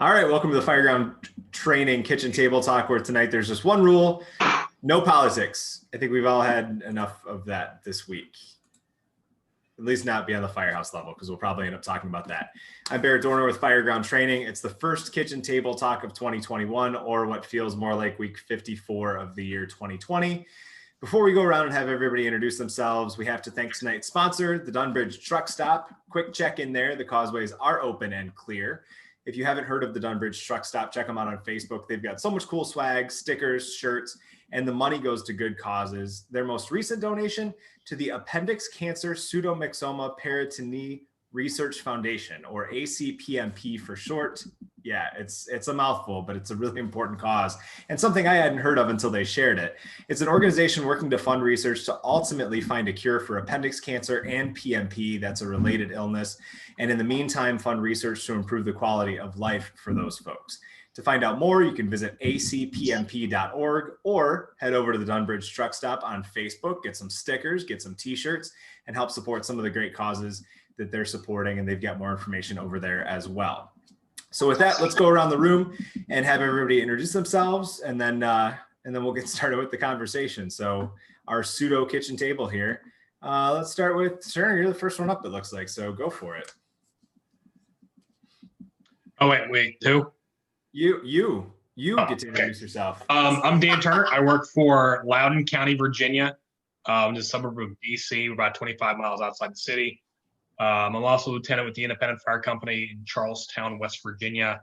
All right, welcome to the Fireground Training Kitchen Table Talk, where tonight there's just one rule: no politics. I think we've all had enough of that this week. At least not beyond the firehouse level, because we'll probably end up talking about that. I'm Barrett Dorner with Fireground Training. It's the first Kitchen Table Talk of 2021, or what feels more like week 54 of the year 2020. Before we go around and have everybody introduce themselves, we have to thank tonight's sponsor, the Dunbridge Truck Stop. Quick check in there. The causeways are open and clear. If you haven't heard of the Dunbridge Truck Stop, check them out on Facebook. They've got so much cool swag, stickers, shirts, and the money goes to good causes. Their most recent donation to the Appendix Cancer Pseudomyxoma Peritoneae Research Foundation, or ACPMP for short. Yeah, it's a mouthful, but it's a really important cause and something I hadn't heard of until they shared it. It's an organization working to fund research to ultimately find a cure for appendix cancer and PMP, that's a related illness, and in the meantime, fund research to improve the quality of life for those folks. To find out more, you can visit acpmp.org or head over to the Dunbridge Truck Stop on Facebook, get some stickers, get some t-shirts, and help support some of the great causes that they're supporting, and they've got more information over there as well. So with that, let's go around the room and have everybody introduce themselves, and then we'll get started with the conversation. So our pseudo kitchen table here. Let's start with Sharon. You're the first one up, it looks like, so go for it. Oh, wait, who? You get to introduce yourself. I'm Dan Turner. I work for Loudoun County, Virginia, the suburb of DC. We're about 25 miles outside the city. I'm also a lieutenant with the Independent Fire Company in Charlestown, West Virginia.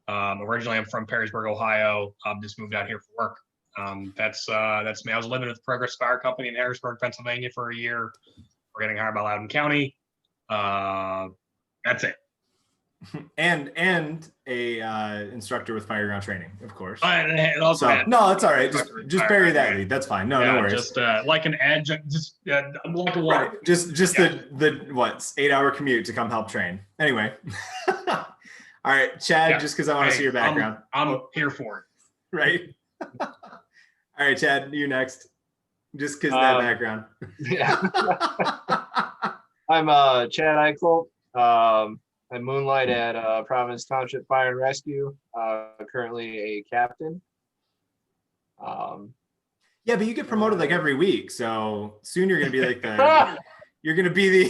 Originally, I'm from Perrysburg, Ohio. Just moved out here for work. That's me. I was living with Progress Fire Company in Harrisburg, Pennsylvania for a year. We're getting hired by Loudoun County. That's it. And a instructor with Fireground Training, of course. And also no, it's all right. Just bury that lead. That's fine. No worries. Just like an adjunct. I'm like a right. Just the what 8-hour commute to come help train. Anyway. All right, Chad. Yeah. Just because I want to see your background. I'm here for it. Right. All right, Chad. You next. Just because that background. Yeah. I'm Chad Eichel. I moonlight at Providence Township Fire and Rescue, currently a captain. Yeah, but you get promoted like every week, so soon you're gonna be like the you're gonna be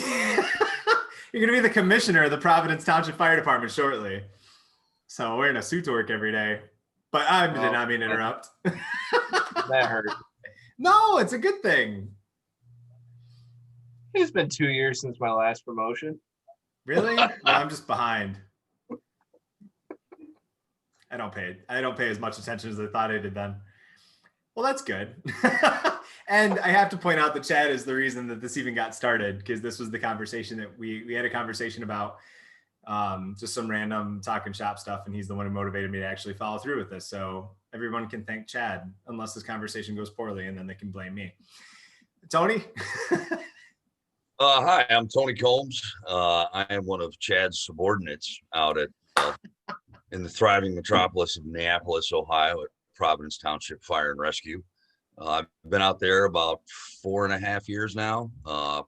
the commissioner of the Providence Township Fire Department shortly. So wearing a suit to work every day. But I did not mean to interrupt. That hurt. No, it's a good thing. It's been 2 years since my last promotion. Really? No, I'm just behind. I don't pay as much attention as I thought I did then. Well, that's good. And I have to point out that Chad is the reason that this even got started, because this was the conversation that we had a conversation about just some random talking shop stuff, and he's the one who motivated me to actually follow through with this. So everyone can thank Chad, unless this conversation goes poorly, and then they can blame me. Tony? Hi, I'm Tony Combs. I am one of Chad's subordinates out at in the thriving metropolis of Neapolis, Ohio, at Providence Township Fire and Rescue. I've been out there about 4.5 years now.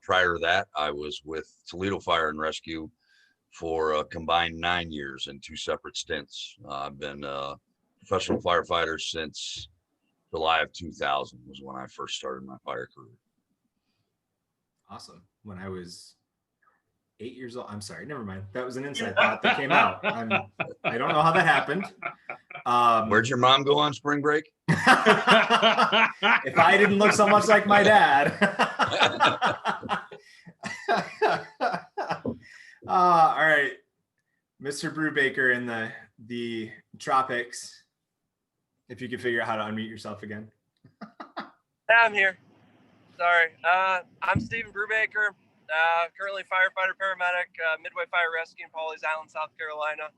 Prior to that, I was with Toledo Fire and Rescue for a combined 9 years in 2 separate stints. I've been a professional firefighter since July of 2000 was when I first started my fire career. Awesome. When I was 8 years old. I'm sorry, never mind. That was an inside thought that came out. I don't know how that happened. Where'd your mom go on spring break? If I didn't look so much like my dad. All right, Mr. Brubaker in the tropics. If you could figure out how to unmute yourself again. I'm here. Sorry. I'm Stephen Brubaker, currently firefighter paramedic, Midway Fire Rescue in Pawleys Island, South Carolina.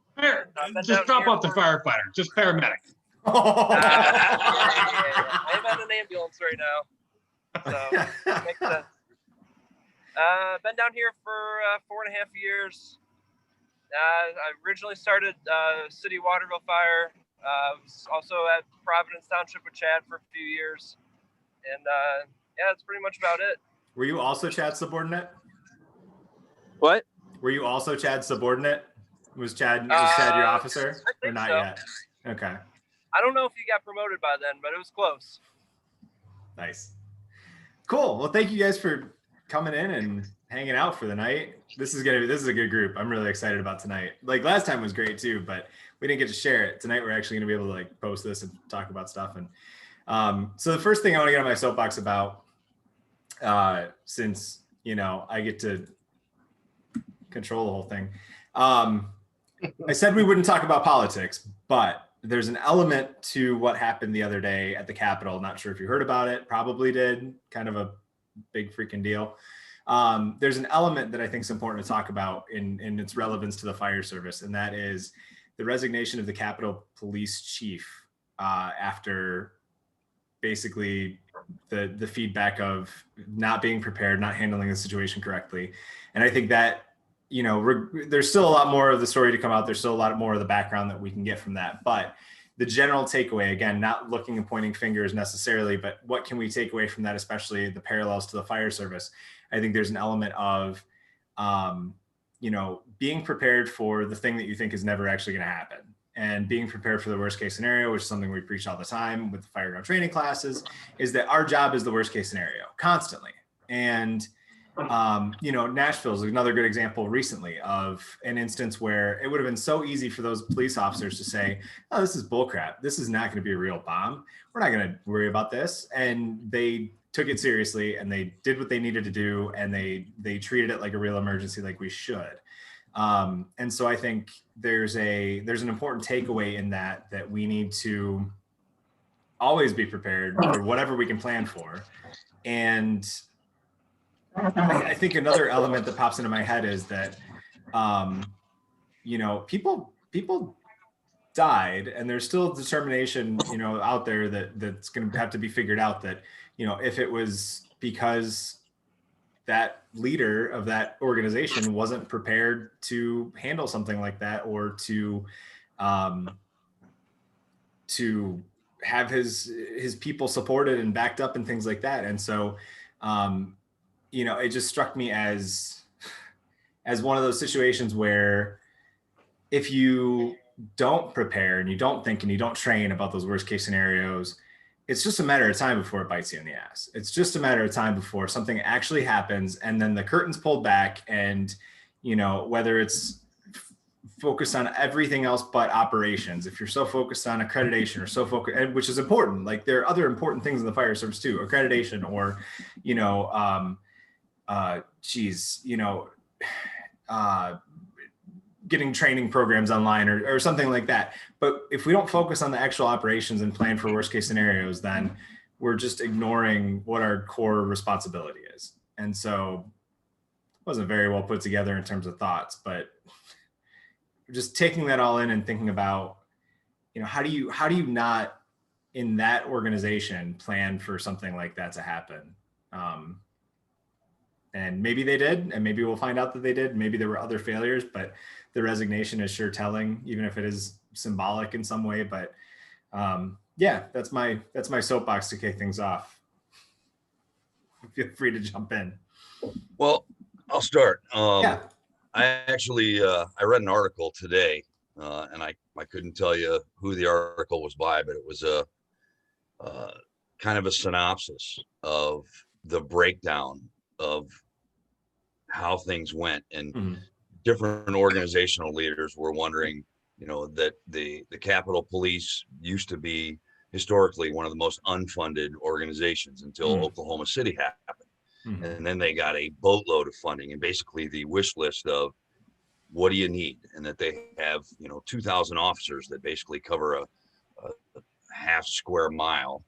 Just drop off the firefighter, just paramedic. I'm at an ambulance right now, so that makes sense. Been down here for 4.5 years. I originally started City Waterville Fire. Was also at Providence Township with Chad for a few years, and yeah, that's pretty much about it. Were you also Chad's subordinate? What? Were you also Chad's subordinate? Was Chad your officer I or think not so. yet? Okay, I don't know if he got promoted by then, but it was close. nice. Cool. Well, thank you guys for coming in and hanging out for the night. This is a good group. I'm really excited about tonight. Like last time was great too, but we didn't get to share it. Tonight we're actually gonna be able to like post this and talk about stuff. And so the first thing I want to get on my soapbox about, since I get to control the whole thing. I said we wouldn't talk about politics, but there's an element to what happened the other day at the Capitol. Not sure if you heard about it, probably did. Kind of a big freaking deal. There's an element that I think is important to talk about in its relevance to the fire service, and that is the resignation of the Capitol Police Chief after basically the feedback of not being prepared, not handling the situation correctly. And I think that there's still a lot more of the story to come out. There's still a lot more of the background that we can get from that. But the general takeaway, again, not looking and pointing fingers necessarily, but what can we take away from that, especially the parallels to the fire service? I think there's an element of, being prepared for the thing that you think is never actually going to happen, and being prepared for the worst case scenario, which is something we preach all the time with the fire ground training classes, is that our job is the worst case scenario constantly. And Nashville is another good example recently of an instance where it would have been so easy for those police officers to say, oh, this is bullcrap. This is not going to be a real bomb. We're not going to worry about this. And they took it seriously and they did what they needed to do. And they treated it like a real emergency, like we should. And so I think there's an important takeaway in that we need to always be prepared for whatever we can plan for. And I think another element that pops into my head is that, people died, and there's still determination, out there that's going to have to be figured out that, if it was because that leader of that organization wasn't prepared to handle something like that, or to have his people supported and backed up and things like that. And so, it just struck me as one of those situations where if you don't prepare and you don't think and you don't train about those worst case scenarios, it's just a matter of time before it bites you in the ass. It's just a matter of time before something actually happens, and then the curtain's pulled back, and whether it's focused on everything else but operations, if you're so focused on accreditation or so focused, which is important, like there are other important things in the fire service too, accreditation, or getting training programs online or something like that. But if we don't focus on the actual operations and plan for worst case scenarios, then we're just ignoring what our core responsibility is. And so it wasn't very well put together in terms of thoughts, but just taking that all in and thinking about, how do you not in that organization plan for something like that to happen? And maybe they did, and maybe we'll find out that they did. Maybe there were other failures, but the resignation is sure telling, even if it is symbolic in some way. But that's my soapbox to kick things off. Feel free to jump in. Well, I'll start. Yeah. I actually I read an article today, and I couldn't tell you who the article was by, but it was a kind of a synopsis of the breakdown of how things went, and different organizational leaders were wondering, that the Capitol Police used to be historically one of the most unfunded organizations until Oklahoma City happened. And then they got a boatload of funding, and basically the wish list of what do you need, and that they have 2,000 officers that basically cover a half square mile,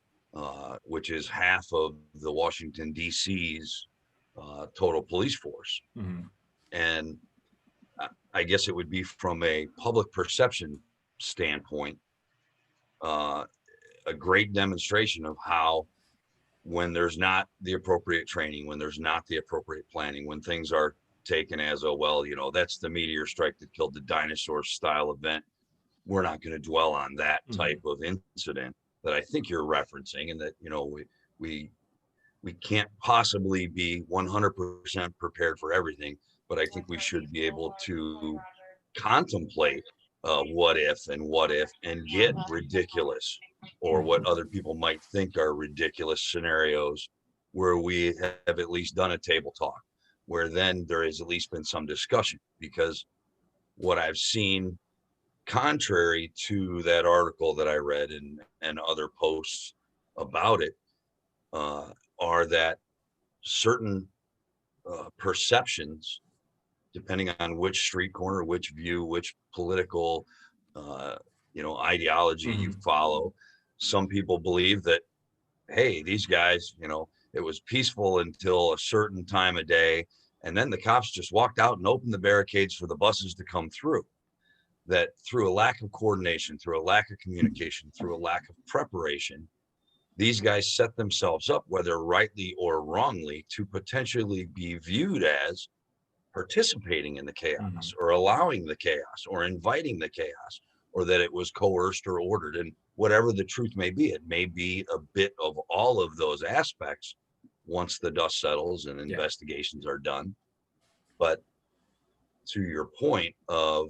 which is half of the Washington DC's total police force. And I guess it would be from a public perception standpoint, a great demonstration of how, when there's not the appropriate training, when there's not the appropriate planning, when things are taken as, oh, well, that's the meteor strike that killed the dinosaur style event, we're not going to dwell on that type of incident that I think you're referencing, and that, we can't possibly be 100% prepared for everything, but I think we should be able to contemplate what if and get ridiculous or what other people might think are ridiculous scenarios where we have at least done a table talk, where then there has at least been some discussion. Because what I've seen, contrary to that article that I read and other posts about it, are that certain perceptions, depending on which street corner, which view, which political, ideology you follow. Some people believe that, hey, these guys, it was peaceful until a certain time of day, and then the cops just walked out and opened the barricades for the buses to come through. That through a lack of coordination, through a lack of communication, through a lack of preparation, these guys set themselves up, whether rightly or wrongly, to potentially be viewed as participating in the chaos or allowing the chaos or inviting the chaos, or that it was coerced or ordered. And whatever the truth may be, it may be a bit of all of those aspects once the dust settles and investigations are done. But to your point of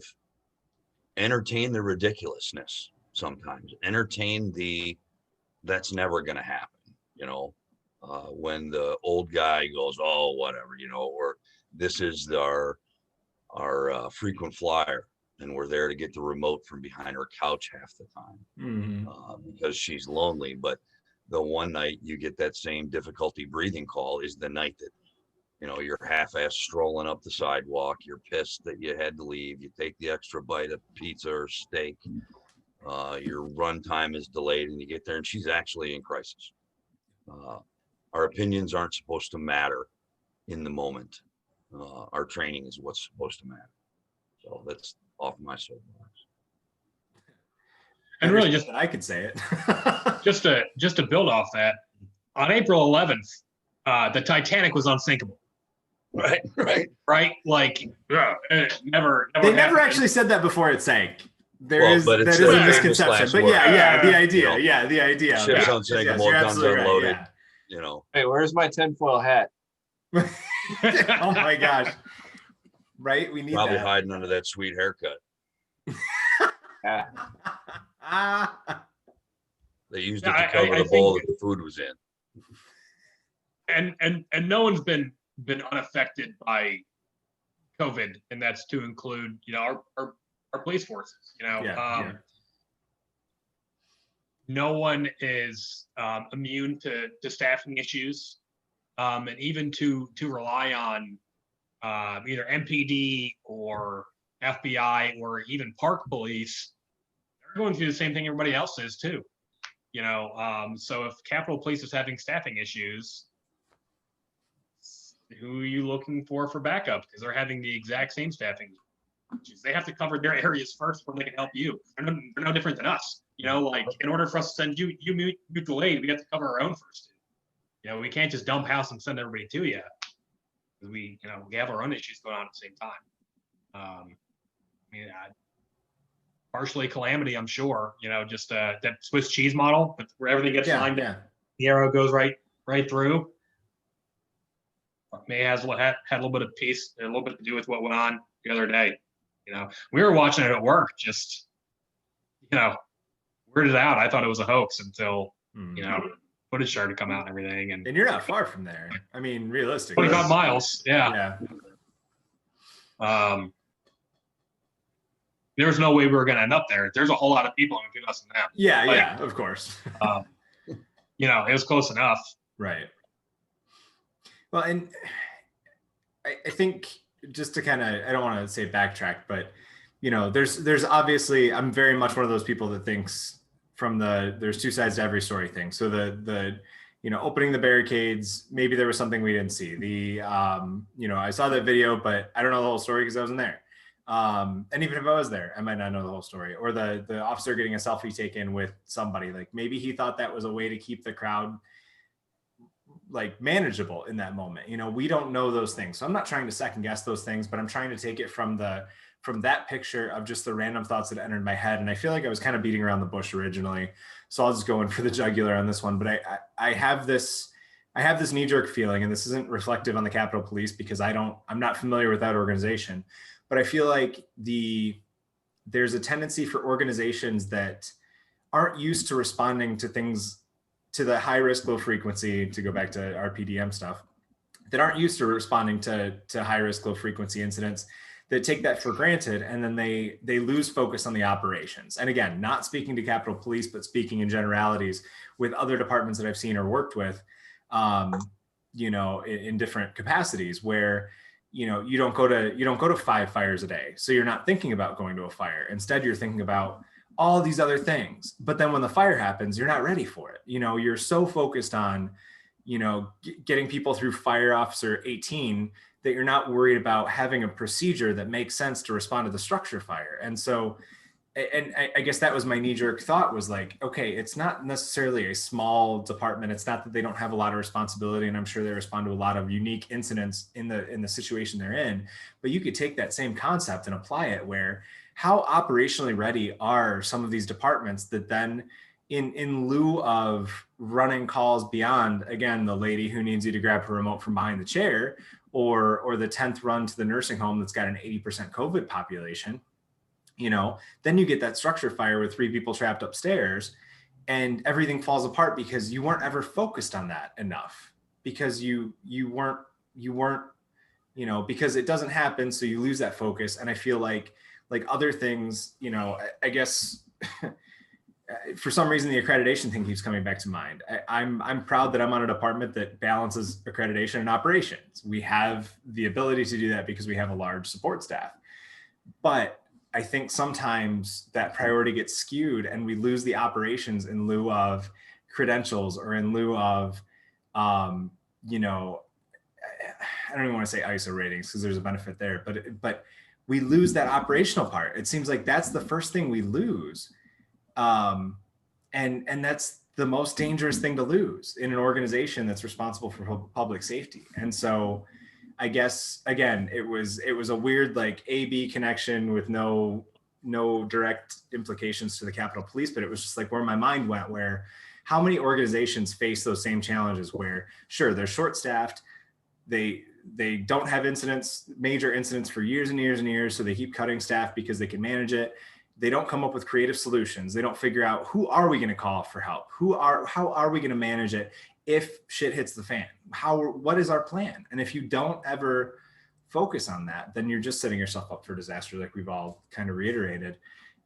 entertain the ridiculousness, sometimes entertain that's never going to happen, when the old guy goes, oh, whatever, or this is our frequent flyer, and we're there to get the remote from behind her couch half the time because she's lonely. But the one night you get that same difficulty breathing call is the night that, you're half-assed strolling up the sidewalk. You're pissed that you had to leave. You take the extra bite of pizza or steak. Your run time is delayed, and you get there and she's actually in crisis. Our opinions aren't supposed to matter in the moment. Our training is what's supposed to matter. So that's off my soapbox. And really, just that I could say it. just to build off that, on April 11th, the Titanic was unsinkable. Right. Like, never. They never actually said that before it sank. That is a a misconception. But the idea. Ship's unsinkable, guns unloaded. Hey, where's my tinfoil hat? Oh my gosh. Right? We need probably that. hiding under that sweet haircut. They used it to cover the bowl that the food was in. And no one's been unaffected by COVID, and that's to include, our police forces. No one is immune to staffing issues, and even to rely on either MPD or FBI or even park police. They're going through the same thing everybody else is too. So if Capitol Police is having staffing issues, who are you looking for backup? Because they're having the exact same staffing issues. They have to cover their areas first before they can help you. They're no different than us. Like in order for us to send you mutual aid, we have to cover our own first. We can't just dump house and send everybody to you. Because we have our own issues going on at the same time. Partially calamity, I'm sure. Just that Swiss cheese model, but where everything gets lined up, the arrow goes right through. May had a little bit of peace, a little bit to do with what went on the other day. We were watching it at work, just weirded out. I thought it was a hoax until footage started to come out and everything. And you're not far from there. I mean, realistically, 25 miles. Yeah. There was no way we were going to end up there. There's a whole lot of people in between us and them. Yeah, of course. It was close enough. Right. Well, and I think just to kind of, I don't want to say backtrack, but there's obviously, I'm very much one of those people that thinks there's two sides to every story thing. So the opening the barricades, maybe there was something we didn't see. I saw that video, but I don't know the whole story because I wasn't there. And even if I was there, I might not know the whole story. Or the officer getting a selfie taken with somebody, like maybe he thought that was a way to keep the crowd like manageable in that moment. We don't know those things. So I'm not trying to second guess those things, but I'm trying to take it from that picture of just the random thoughts that entered my head. And I feel like I was kind of beating around the bush originally. So I'll just go in for the jugular on this one. But I have this knee-jerk feeling, and this isn't reflective on the Capitol Police because I'm not familiar with that organization. but I feel like there's a tendency for organizations that aren't used to responding to things, to the high risk, low frequency, to go back to our PDM stuff, that aren't used to responding to high risk, low frequency incidents, that take that for granted, and then they lose focus on the operations. And again, not speaking to Capitol Police, but speaking in generalities with other departments that I've seen or worked with, you know, in different capacities, where, you know, you don't go to 5 fires a day, so you're not thinking about going to a fire. Instead, you're thinking about all these other things. But then when the fire happens, you're not ready for it. You know, you're so focused on, you know, getting people through fire officer 18 that you're not worried about having a procedure that makes sense to respond to the structure fire. And so, and I guess that was my knee-jerk thought, was like, okay, it's not necessarily a small department. It's not that they don't have a lot of responsibility, and I'm sure they respond to a lot of unique incidents in the situation they're in. But you could take that same concept and apply it, where how operationally ready are some of these departments that then, in lieu of running calls beyond, again, the lady who needs you to grab her remote from behind the chair, or the 10th run to the nursing home that's got an 80% COVID population, you know, then you get that structure fire with 3 people trapped upstairs, and everything falls apart because you weren't ever focused on that enough, because you weren't, you know, because it doesn't happen. So you lose that focus. And I feel like other things, you know, I guess for some reason, the accreditation thing keeps coming back to mind. I'm proud that I'm on a department that balances accreditation and operations. We have the ability to do that because we have a large support staff. But I think sometimes that priority gets skewed, and we lose the operations in lieu of credentials, or in lieu of, you know, I don't even want to say ISO ratings because there's a benefit there, but we lose that operational part. It seems like that's the first thing we lose. And that's the most dangerous thing to lose in an organization that's responsible for public safety. And so I guess, again, it was a weird, like, A-B connection with no direct implications to the Capitol Police, but it was just like where my mind went, where how many organizations face those same challenges where, sure, they're short-staffed, they don't have major incidents for years and years and years, so they keep cutting staff because they can manage it. They don't come up with creative solutions. They don't figure out, who are we going to call for help? How are we going to manage it if shit hits the fan? What is our plan? And if you don't ever focus on that, then you're just setting yourself up for disaster, like we've all kind of reiterated.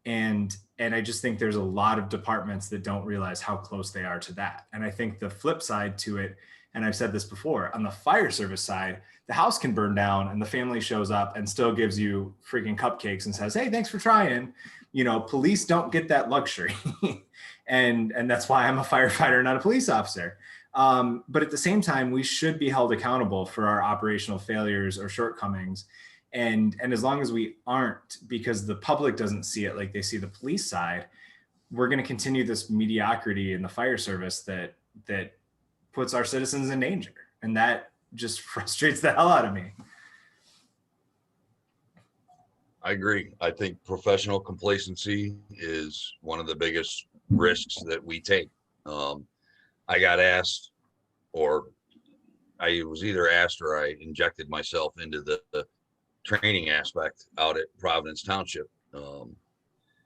And I just think there's a lot of departments that don't realize how close they are to that. And I think the flip side to it, and I've said this before, on the fire service side, the house can burn down and the family shows up and still gives you freaking cupcakes and says, hey, thanks for trying. You know, police don't get that luxury. and that's why I'm a firefighter, not a police officer. But at the same time, we should be held accountable for our operational failures or shortcomings. And as long as we aren't, because the public doesn't see it like they see the police side, we're going to continue this mediocrity in the fire service that puts our citizens in danger. And that just frustrates the hell out of me. I agree. I think professional complacency is one of the biggest risks that we take. I got asked, or I was either asked or I injected myself into the training aspect out at Providence Township.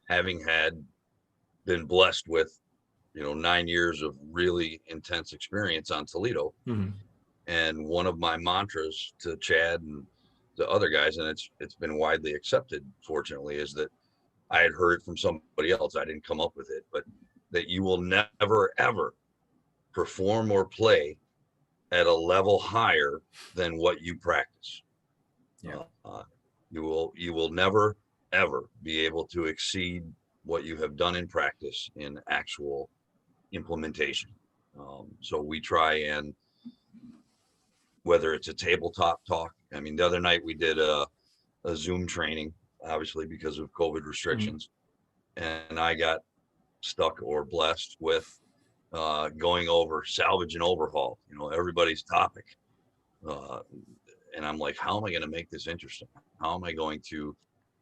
Having been blessed with, 9 years of really intense experience on Toledo. Mm-hmm. And one of my mantras to Chad and the other guys, and it's been widely accepted, fortunately, is that I had heard it from somebody else. I didn't come up with it, but that you will never, ever perform or play at a level higher than what you practice. Yeah. You will never, ever be able to exceed what you have done in practice in actual implementation. So we try, and whether it's a tabletop talk, I mean, the other night we did a Zoom training, obviously because of COVID restrictions, and I got stuck or blessed with going over salvage and overhaul, everybody's topic. And I'm like, how am I going to make this interesting? How am I going to?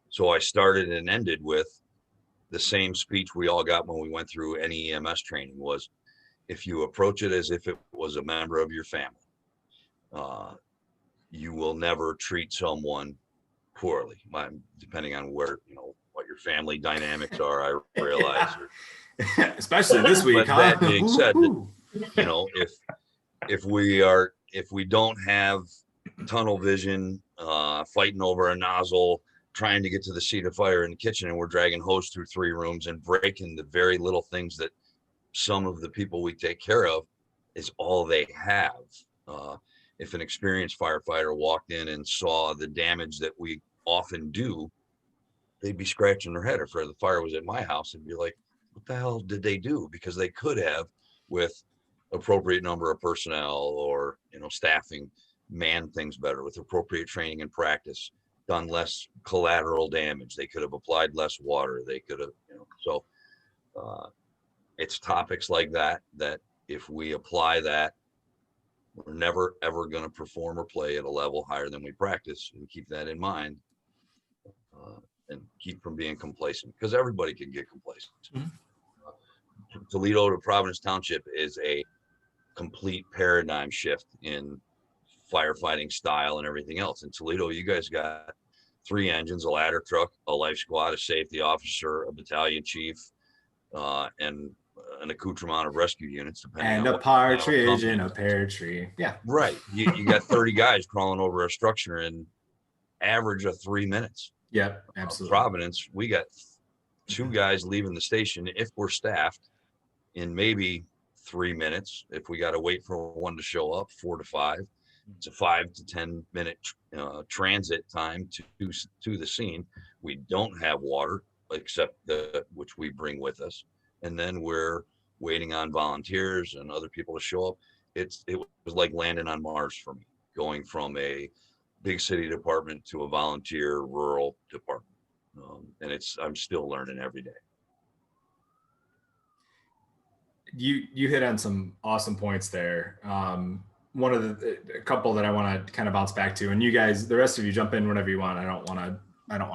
So I started and ended with the same speech we all got when we went through any EMS training was, if you approach it as if it was a member of your family, you will never treat someone poorly. Depending on where, what your family dynamics are, I realize. Especially this week, But huh? that being said, Woo-hoo. If we don't have tunnel vision, fighting over a nozzle, trying to get to the seat of fire in the kitchen, and we're dragging hose through 3 rooms and breaking the very little things that some of the people we take care of is all they have. If an experienced firefighter walked in and saw the damage that we often do, they'd be scratching their head. If the fire was at my house, and be like, what the hell did they do? Because they could have, with appropriate number of personnel or, staffing, man things better with appropriate training and practice, done less collateral damage. They could have applied less water. They could have, so it's topics like that if we apply that, we're never, ever going to perform or play at a level higher than we practice, and keep that in mind, and keep from being complacent, because everybody can get complacent. Toledo to Providence Township is a complete paradigm shift in firefighting style and everything else. In Toledo, you guys got 3 engines, a ladder truck, a life squad, a safety officer, a battalion chief, and an accoutrement of rescue units, depending And on a what style of partridge company. in a pear tree. Yeah. Right. You got 30 guys crawling over a structure in average of 3 minutes. Yep. Absolutely. Providence, we got 2 guys leaving the station, if we're staffed, in maybe 3 minutes. If we got to wait for one to show up, 4 to 5. It's a 5 to 10 minute transit time to the scene. We don't have water except which we bring with us, and then we're waiting on volunteers and other people to show up. It was like landing on Mars for me, going from a big city department to a volunteer rural department, and I'm still learning every day. You hit on some awesome points there. One of a couple that I want to kind of bounce back to, and you guys, the rest of you, jump in whenever you want. I don't want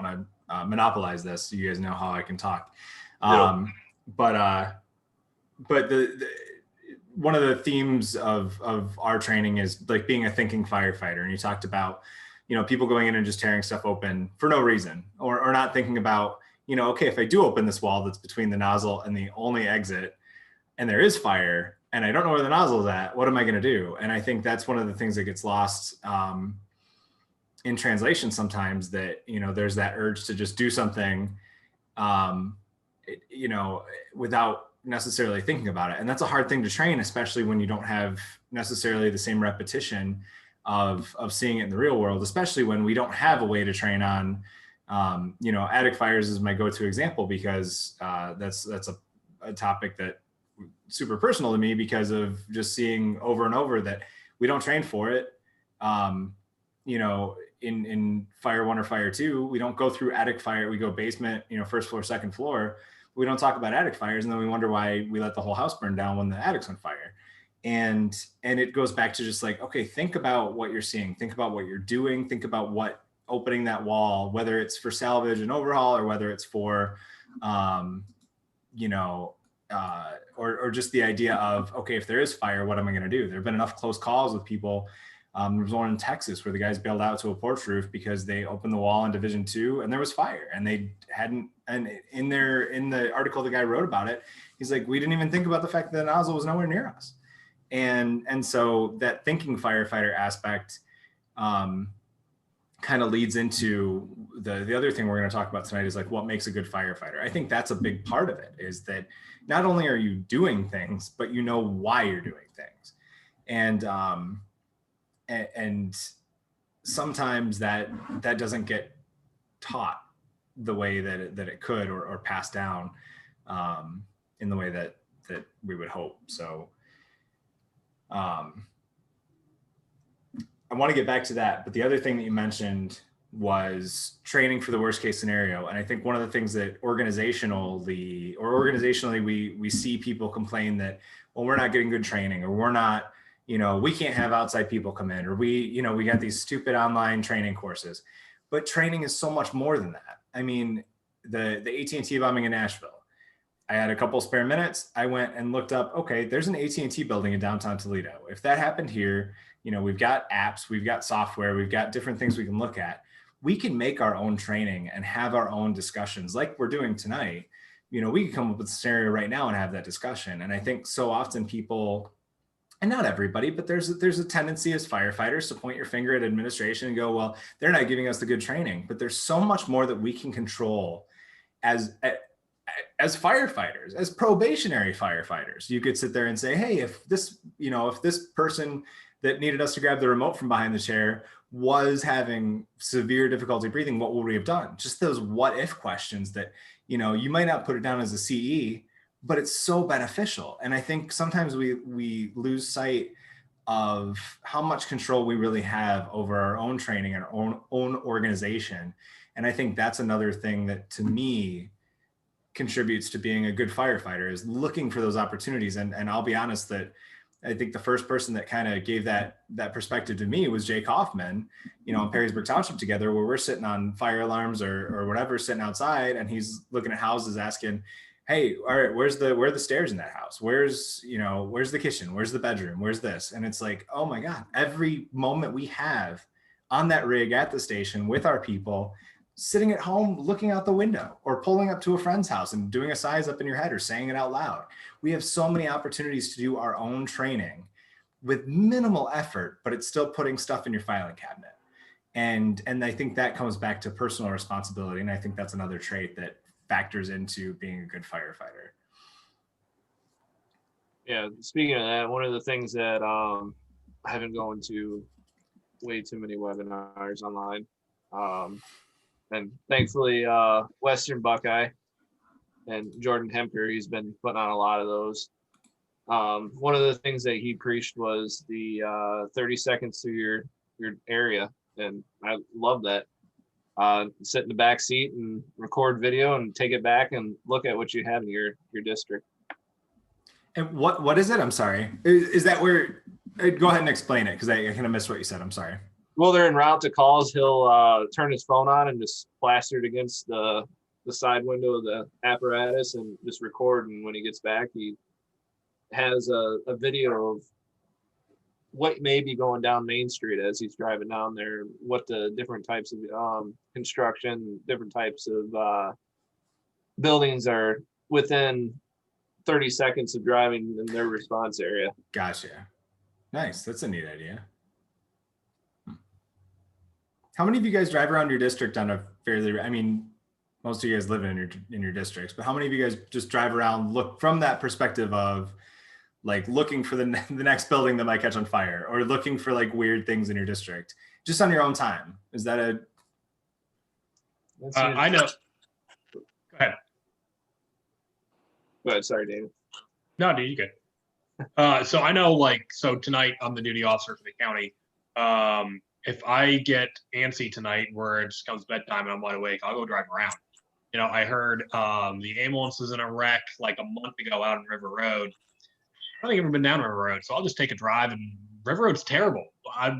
to monopolize this. You guys know how I can talk. But the one of the themes of our training is like being a thinking firefighter. And you talked about, people going in and just tearing stuff open for no reason, or not thinking about, okay, if I do open this wall that's between the nozzle and the only exit, and there is fire, and I don't know where the nozzle is at, what am I going to do? And I think that's one of the things that gets lost in translation sometimes, that, there's that urge to just do something, without necessarily thinking about it. And that's a hard thing to train, especially when you don't have necessarily the same repetition of seeing it in the real world, especially when we don't have a way to train on, attic fires is my go-to example, because that's a topic that super personal to me, because of just seeing over and over that we don't train for it. In fire 1 or fire 2, we don't go through attic fire. We go basement, first floor, second floor. We don't talk about attic fires, and then we wonder why we let the whole house burn down when the attic's on fire. And it goes back to just like, okay, think about what you're seeing, think about what you're doing, think about what opening that wall, whether it's for salvage and overhaul, or whether it's for, or just the idea of, okay, if there is fire, what am I going to do? There've been enough close calls with people. There was one in Texas where the guys bailed out to a porch roof because they opened the wall in Division 2 and there was fire, and they hadn't. And in the article the guy wrote about it, he's like, we didn't even think about the fact that the nozzle was nowhere near us. And so that thinking firefighter aspect kind of leads into the other thing we're going to talk about tonight, is like what makes a good firefighter. I think that's a big part of it, is that not only are you doing things, but you know why you're doing things. And sometimes that doesn't get taught the way that it could, or passed down in the way that we would hope. So I want to get back to that, but the other thing that you mentioned was training for the worst case scenario. And I think one of the things that organizationally we see people complain that, well, we're not getting good training, or we're not, we can't have outside people come in, or we got these stupid online training courses. But training is so much more than that. I mean, the AT&T bombing in Nashville, I had a couple spare minutes. I went and looked up, okay, there's an AT&T building in downtown Toledo. If that happened here, we've got apps, we've got software, we've got different things we can look at. we can make our own training and have our own discussions like we're doing tonight. You know, we can come up with a scenario right now and have that discussion. And I think so often people, and not everybody, but there's a tendency as firefighters to point your finger at administration and go, well, they're not giving us the good training. But there's so much more that we can control as firefighters, as probationary firefighters. You could sit there and say, hey, if this person that needed us to grab the remote from behind the chair was having severe difficulty breathing, what would we have done? Just those what if questions that, you know, you might not put it down as a CE, but it's so beneficial. And I think sometimes we lose sight of how much control we really have over our own training and our own organization. And I think that's another thing that, to me, contributes to being a good firefighter, is looking for those opportunities. And I'll be honest that I think the first person that kind of gave that perspective to me was Jake Hoffman, you know, in Perrysburg Township together, where we're sitting on fire alarms or whatever, sitting outside, and he's looking at houses asking, hey, all right, where are the stairs in that house? Where's the kitchen? Where's the bedroom? Where's this? And it's like, oh my God, every moment we have on that rig at the station with our people, sitting at home, looking out the window, or pulling up to a friend's house and doing a size up in your head or saying it out loud. We have so many opportunities to do our own training with minimal effort, but it's still putting stuff in your filing cabinet. And I think that comes back to personal responsibility. And I think that's another trait that factors into being a good firefighter. Yeah, speaking of that, one of the things that I've been going to way too many webinars online. And thankfully, Western Buckeye and Jordan Hemker, he's been putting on a lot of those. One of the things that he preached was the 30 seconds to your area. And I love that. Sit in the back seat and record video and take it back and look at what you have in your district. And what is it? I'm sorry. Is that where, go ahead and explain it, because I kind of missed what you said. I'm sorry. Well, they're en route to calls. He'll turn his phone on and just plaster it against the side window of the apparatus and just record. And when he gets back, he has a video of what may be going down Main Street as he's driving down there, what the different types of construction, different types of buildings are within 30 seconds of driving in their response area. Gotcha. Nice. That's a neat idea. How many of you guys drive around your district on a fairly, I mean, most of you guys live in your districts, but how many of you guys just drive around, look from that perspective of like looking for the next building that might catch on fire, or looking for like weird things in your district just on your own time? Is that a... I know. Go ahead. Go ahead. Sorry, David. No, dude, you good. So I know, like, so tonight I'm the duty officer for the county. If I get antsy tonight where it just comes bedtime and I'm wide awake, I'll go drive around. You know, I heard the ambulance was in a wreck like a month ago out on River Road. I haven't even been down River Road, so I'll just take a drive, and River Road's terrible. I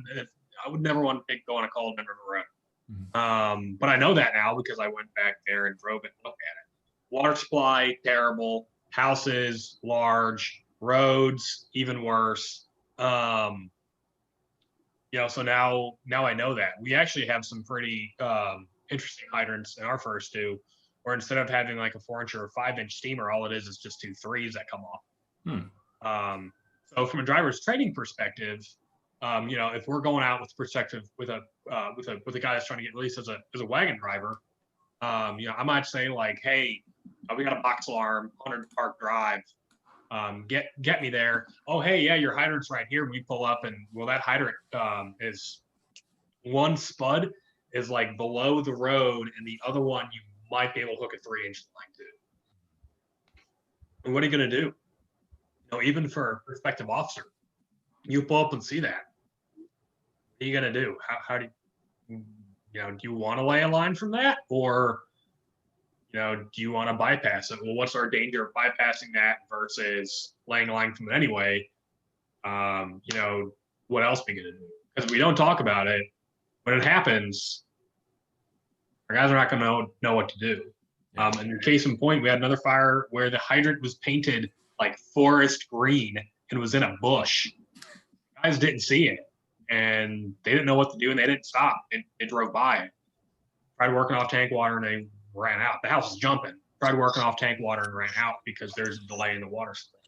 would never want to go on a call on River Road. Mm-hmm. But I know that now because I went back there and drove it and looked at it. Water supply, terrible. Houses, large. Roads, even worse. You know, so now I know that. We actually have some pretty interesting hydrants in our first two, where instead of having like a 4-inch or a 5-inch steamer, all it is just 2 3s that come off. So from a driver's training perspective, you know, if we're going out with perspective with a guy that's trying to get released as a wagon driver, you know, I might say like, hey, we got a box alarm, 100 Park Drive. Get me there. Oh, hey, yeah, your hydrant's right here. We pull up, and well, that hydrant is one spud is like below the road, and the other one you might be able to hook a 3-inch line to. And what are you gonna do? You know, even for a prospective officer, you pull up and see that. What are you gonna do? How do do you want to lay a line from that, or do you want to bypass it? Well, what's our danger of bypassing that versus laying a line from it anyway? What else are we gonna do? Because we don't talk about it. When it happens, our guys are not gonna know what to do. And in case in point, we had another fire where the hydrant was painted like forest green and was in a bush. Guys didn't see it, and they didn't know what to do, and they didn't stop. It drove by it. Tried working off tank water and they ran out. The house is jumping. Tried working off tank water and ran out because there's a delay in the water supply.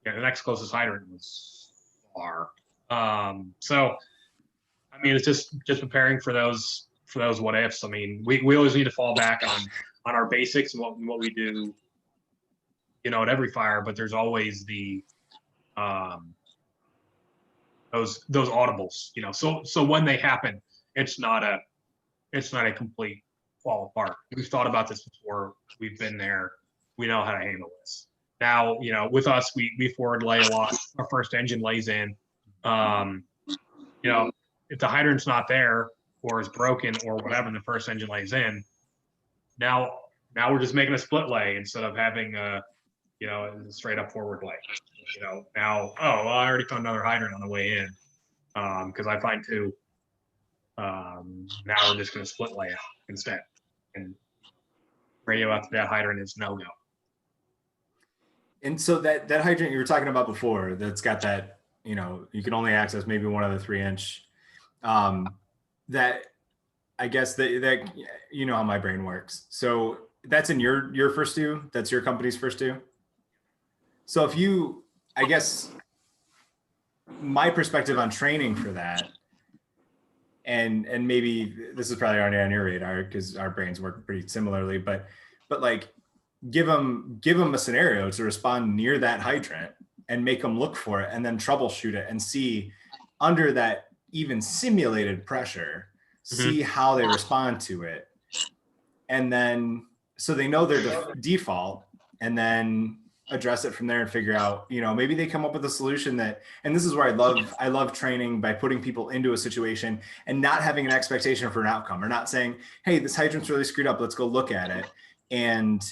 Yeah, the next closest hydrant was far. So, I mean, it's just preparing for those what ifs. I mean, we always need to fall back on our basics and what we do, you know, at every fire. But there's always the those audibles, you know. So when they happen, it's not a complete fall apart. We've thought about this before. We've been there. We know how to handle this. Now, you know, with us, we forward lay a lot. Our first engine lays in. You know, if the hydrant's not there or is broken or whatever, and the first engine lays in, now we're just making a split lay instead of having a, you know, a straight up forward lay. You know, now, oh, well, I already found another hydrant on the way in because I find two. Now we're just going to split lay out instead, and radio after that hydrant is no go. And so that hydrant you were talking about before, that's got that, you know, you can only access maybe one of the 3-inch. That, I guess that you know how my brain works. So that's in your first due. That's your company's first due. So if you, I guess, my perspective on training for that, and maybe this is probably already on your radar because our brains work pretty similarly, but like give them a scenario to respond near that hydrant and make them look for it and then troubleshoot it and see under that even simulated pressure, see how they respond to it. And then, so they know their default, and then address it from there and figure out, you know, maybe they come up with a solution that, and this is where I love training by putting people into a situation and not having an expectation for an outcome, or not saying, hey, this hydrant's really screwed up, let's go look at it. And,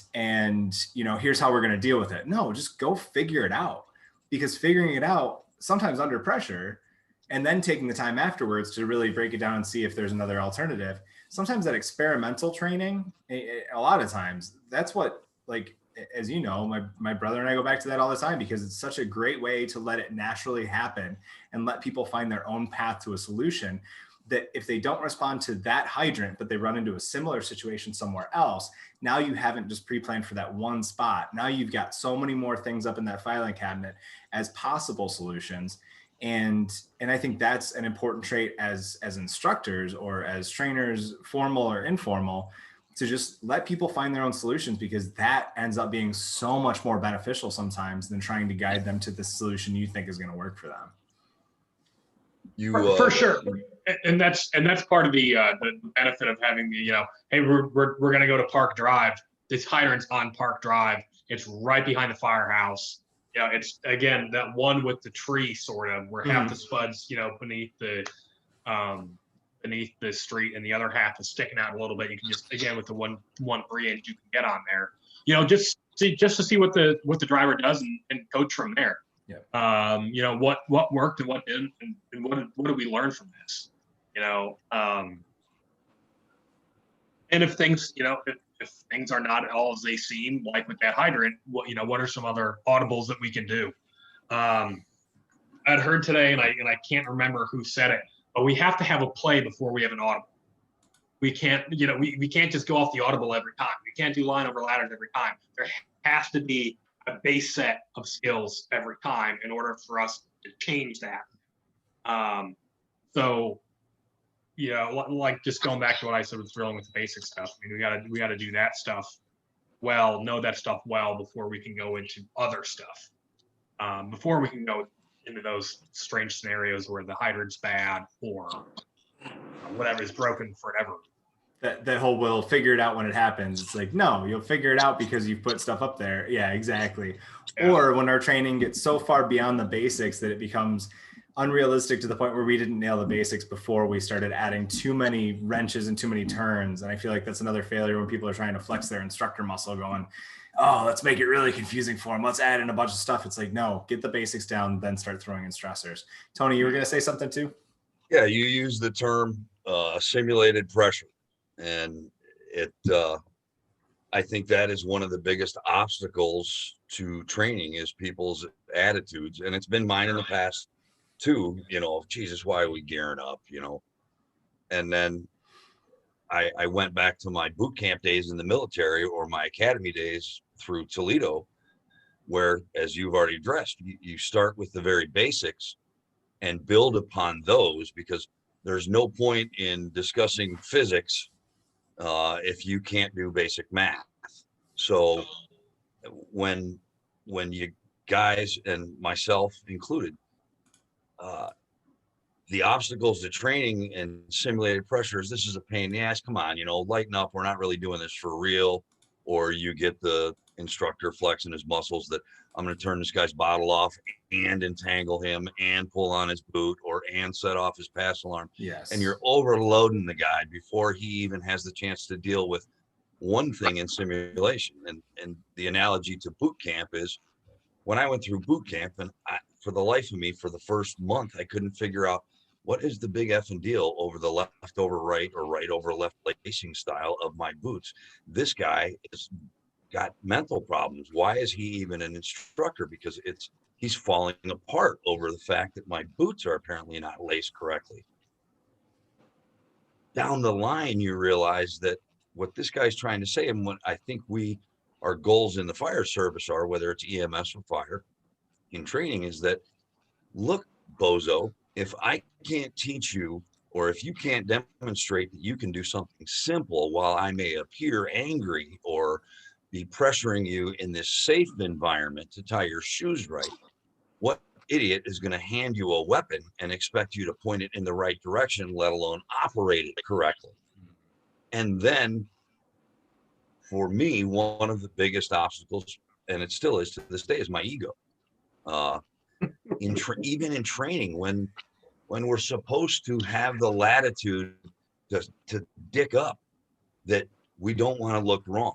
you know, here's how we're going to deal with it. No, just go figure it out, because figuring it out sometimes under pressure, and then taking the time afterwards to really break it down and see if there's another alternative. Sometimes that experimental training, a lot of times, that's what, like, as you know, my brother and I go back to that all the time, because it's such a great way to let it naturally happen and let people find their own path to a solution, that if they don't respond to that hydrant, but they run into a similar situation somewhere else, now you haven't just pre-planned for that one spot. Now you've got so many more things up in that filing cabinet as possible solutions. And I think that's an important trait as instructors or as trainers, formal or informal, to just let people find their own solutions, because that ends up being so much more beneficial sometimes than trying to guide them to the solution you think is going to work for them. For sure. And that's part of the benefit of having the, you know, hey, we're going to go to Park Drive. This hydrant's on Park Drive. It's right behind the firehouse. You know, it's, again, that one with the tree sort of, where half the spud's, you know, beneath the street and the other half is sticking out a little bit. You can just, again, with the one 3-inch, you can get on there, you know, just to see what the driver does and coach from there. Yeah. You know, what worked and what didn't, and what did we learn from this? You know, and if things, you know, if things are not all as they seem, like with that hydrant, what are some other audibles that we can do? I'd heard today, and I can't remember who said it, but we have to have a play before we have an audible. We can't, you know, we can't just go off the audible every time. We can't do line over ladders every time. There has to be a base set of skills every time in order for us to change that. So, you know, like just going back to what I said with drilling with the basic stuff. I mean, we gotta do that stuff well, know that stuff well before we can go into other stuff. Before we can go into those strange scenarios where the hydrant's bad or whatever is broken forever. That whole we'll figure it out when it happens. It's like, no, you'll figure it out because you've put stuff up there. Yeah, exactly. Yeah. Or when our training gets so far beyond the basics that it becomes unrealistic to the point where we didn't nail the basics before we started adding too many wrenches and too many turns. And I feel like that's another failure when people are trying to flex their instructor muscle, going, oh, let's make it really confusing for them. Let's add in a bunch of stuff. It's like, no, get the basics down, then start throwing in stressors. Tony, you were going to say something too? Yeah, you use the term simulated pressure. And I think that is one of the biggest obstacles to training, is people's attitudes. And it's been mine in the past too, you know, Jesus, why are we gearing up, you know? And then I went back to my boot camp days in the military or my academy days through Toledo, where, as you've already addressed, you start with the very basics and build upon those, because there's no point in discussing physics if you can't do basic math. So when you guys, and myself included, the obstacles to training and simulated pressures, this is a pain in the ass. Come on, lighten up. We're not really doing this for real. Or you get the instructor flexing his muscles that I'm going to turn this guy's bottle off and entangle him and pull on his boot and set off his pass alarm. Yes. And you're overloading the guy before he even has the chance to deal with one thing in simulation. And the analogy to boot camp is, when I went through boot camp, and for the life of me, for the first month, I couldn't figure out what is the big effing deal over the left over right or right over left lacing style of my boots. This guy has got mental problems. Why is he even an instructor? Because he's falling apart over the fact that my boots are apparently not laced correctly. Down the line, you realize that what this guy's trying to say, and what I think our goals in the fire service are, whether it's EMS or fire in training, is that, look, bozo, if I can't teach you, or if you can't demonstrate that you can do something simple while I may appear angry or be pressuring you in this safe environment to tie your shoes right, what idiot is going to hand you a weapon and expect you to point it in the right direction, let alone operate it correctly? And then, for me, one of the biggest obstacles, and it still is to this day, is my ego. Even in training, when we're supposed to have the latitude to dick up, that we don't want to look wrong.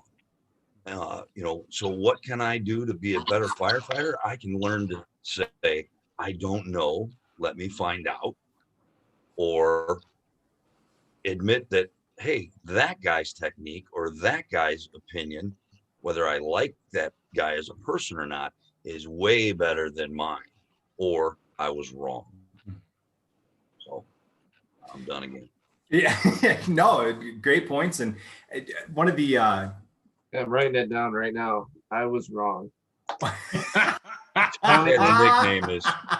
So what can I do to be a better firefighter? I can learn to say, I don't know, let me find out, or admit that, hey, that guy's technique or that guy's opinion, whether I like that guy as a person or not, is way better than mine, or I was wrong. So I'm done again. Yeah, no, great points. And one of the, I'm writing it down right now. I was wrong.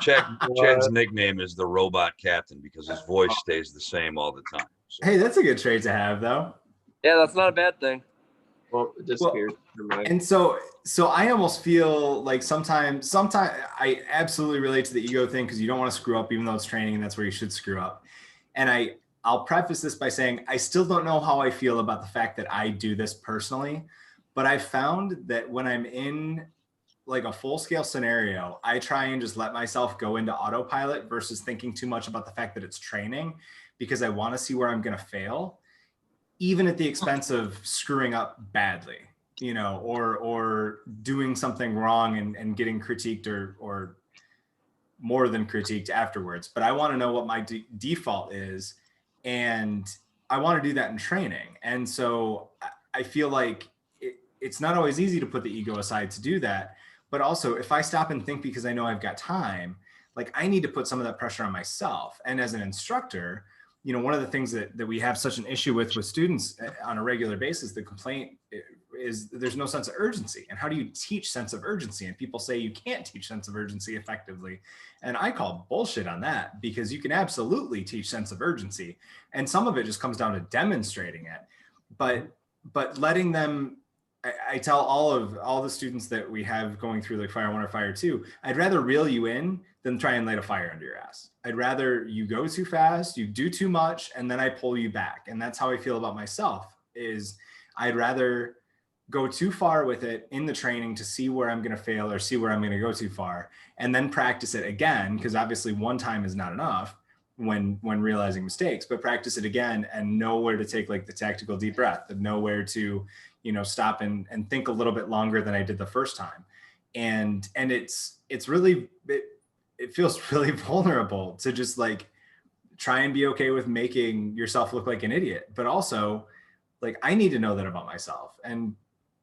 Chad's nickname is the Robot Captain, because his voice stays the same all the time. So. Hey, that's a good trait to have, though. Yeah, that's not a bad thing. Well, it disappeared. And so I almost feel like sometimes I absolutely relate to the ego thing, because you don't want to screw up, even though it's training, and that's where you should screw up. And I'll preface this by saying I still don't know how I feel about the fact that I do this personally, but I found that when I'm in like a full-scale scenario, I try and just let myself go into autopilot versus thinking too much about the fact that it's training, because I want to see where I'm going to fail, even at the expense of screwing up badly, or doing something wrong and getting critiqued or more than critiqued afterwards. But I want to know what my default is, and I want to do that in training. And so I feel like it's not always easy to put the ego aside to do that. But also, if I stop and think because I know I've got time, like I need to put some of that pressure on myself. And as an instructor, one of the things that we have such an issue with students on a regular basis, the complaint is there's no sense of urgency. And how do you teach sense of urgency? And people say you can't teach sense of urgency effectively. And I call bullshit on that, because you can absolutely teach sense of urgency. And some of it just comes down to demonstrating it. But letting them, I tell all the students that we have going through like Fire 1 or Fire 2, I'd rather reel you in than try and light a fire under your ass. I'd rather you go too fast, you do too much, and then I pull you back. And that's how I feel about myself, is I'd rather go too far with it in the training to see where I'm going to fail or see where I'm going to go too far, and then practice it again, because obviously one time is not enough when realizing mistakes, but practice it again and know where to take like the tactical deep breath, and know where to stop and think a little bit longer than I did the first time. And it's really, it feels really vulnerable to just like try and be okay with making yourself look like an idiot. But also, like, I need to know that about myself, and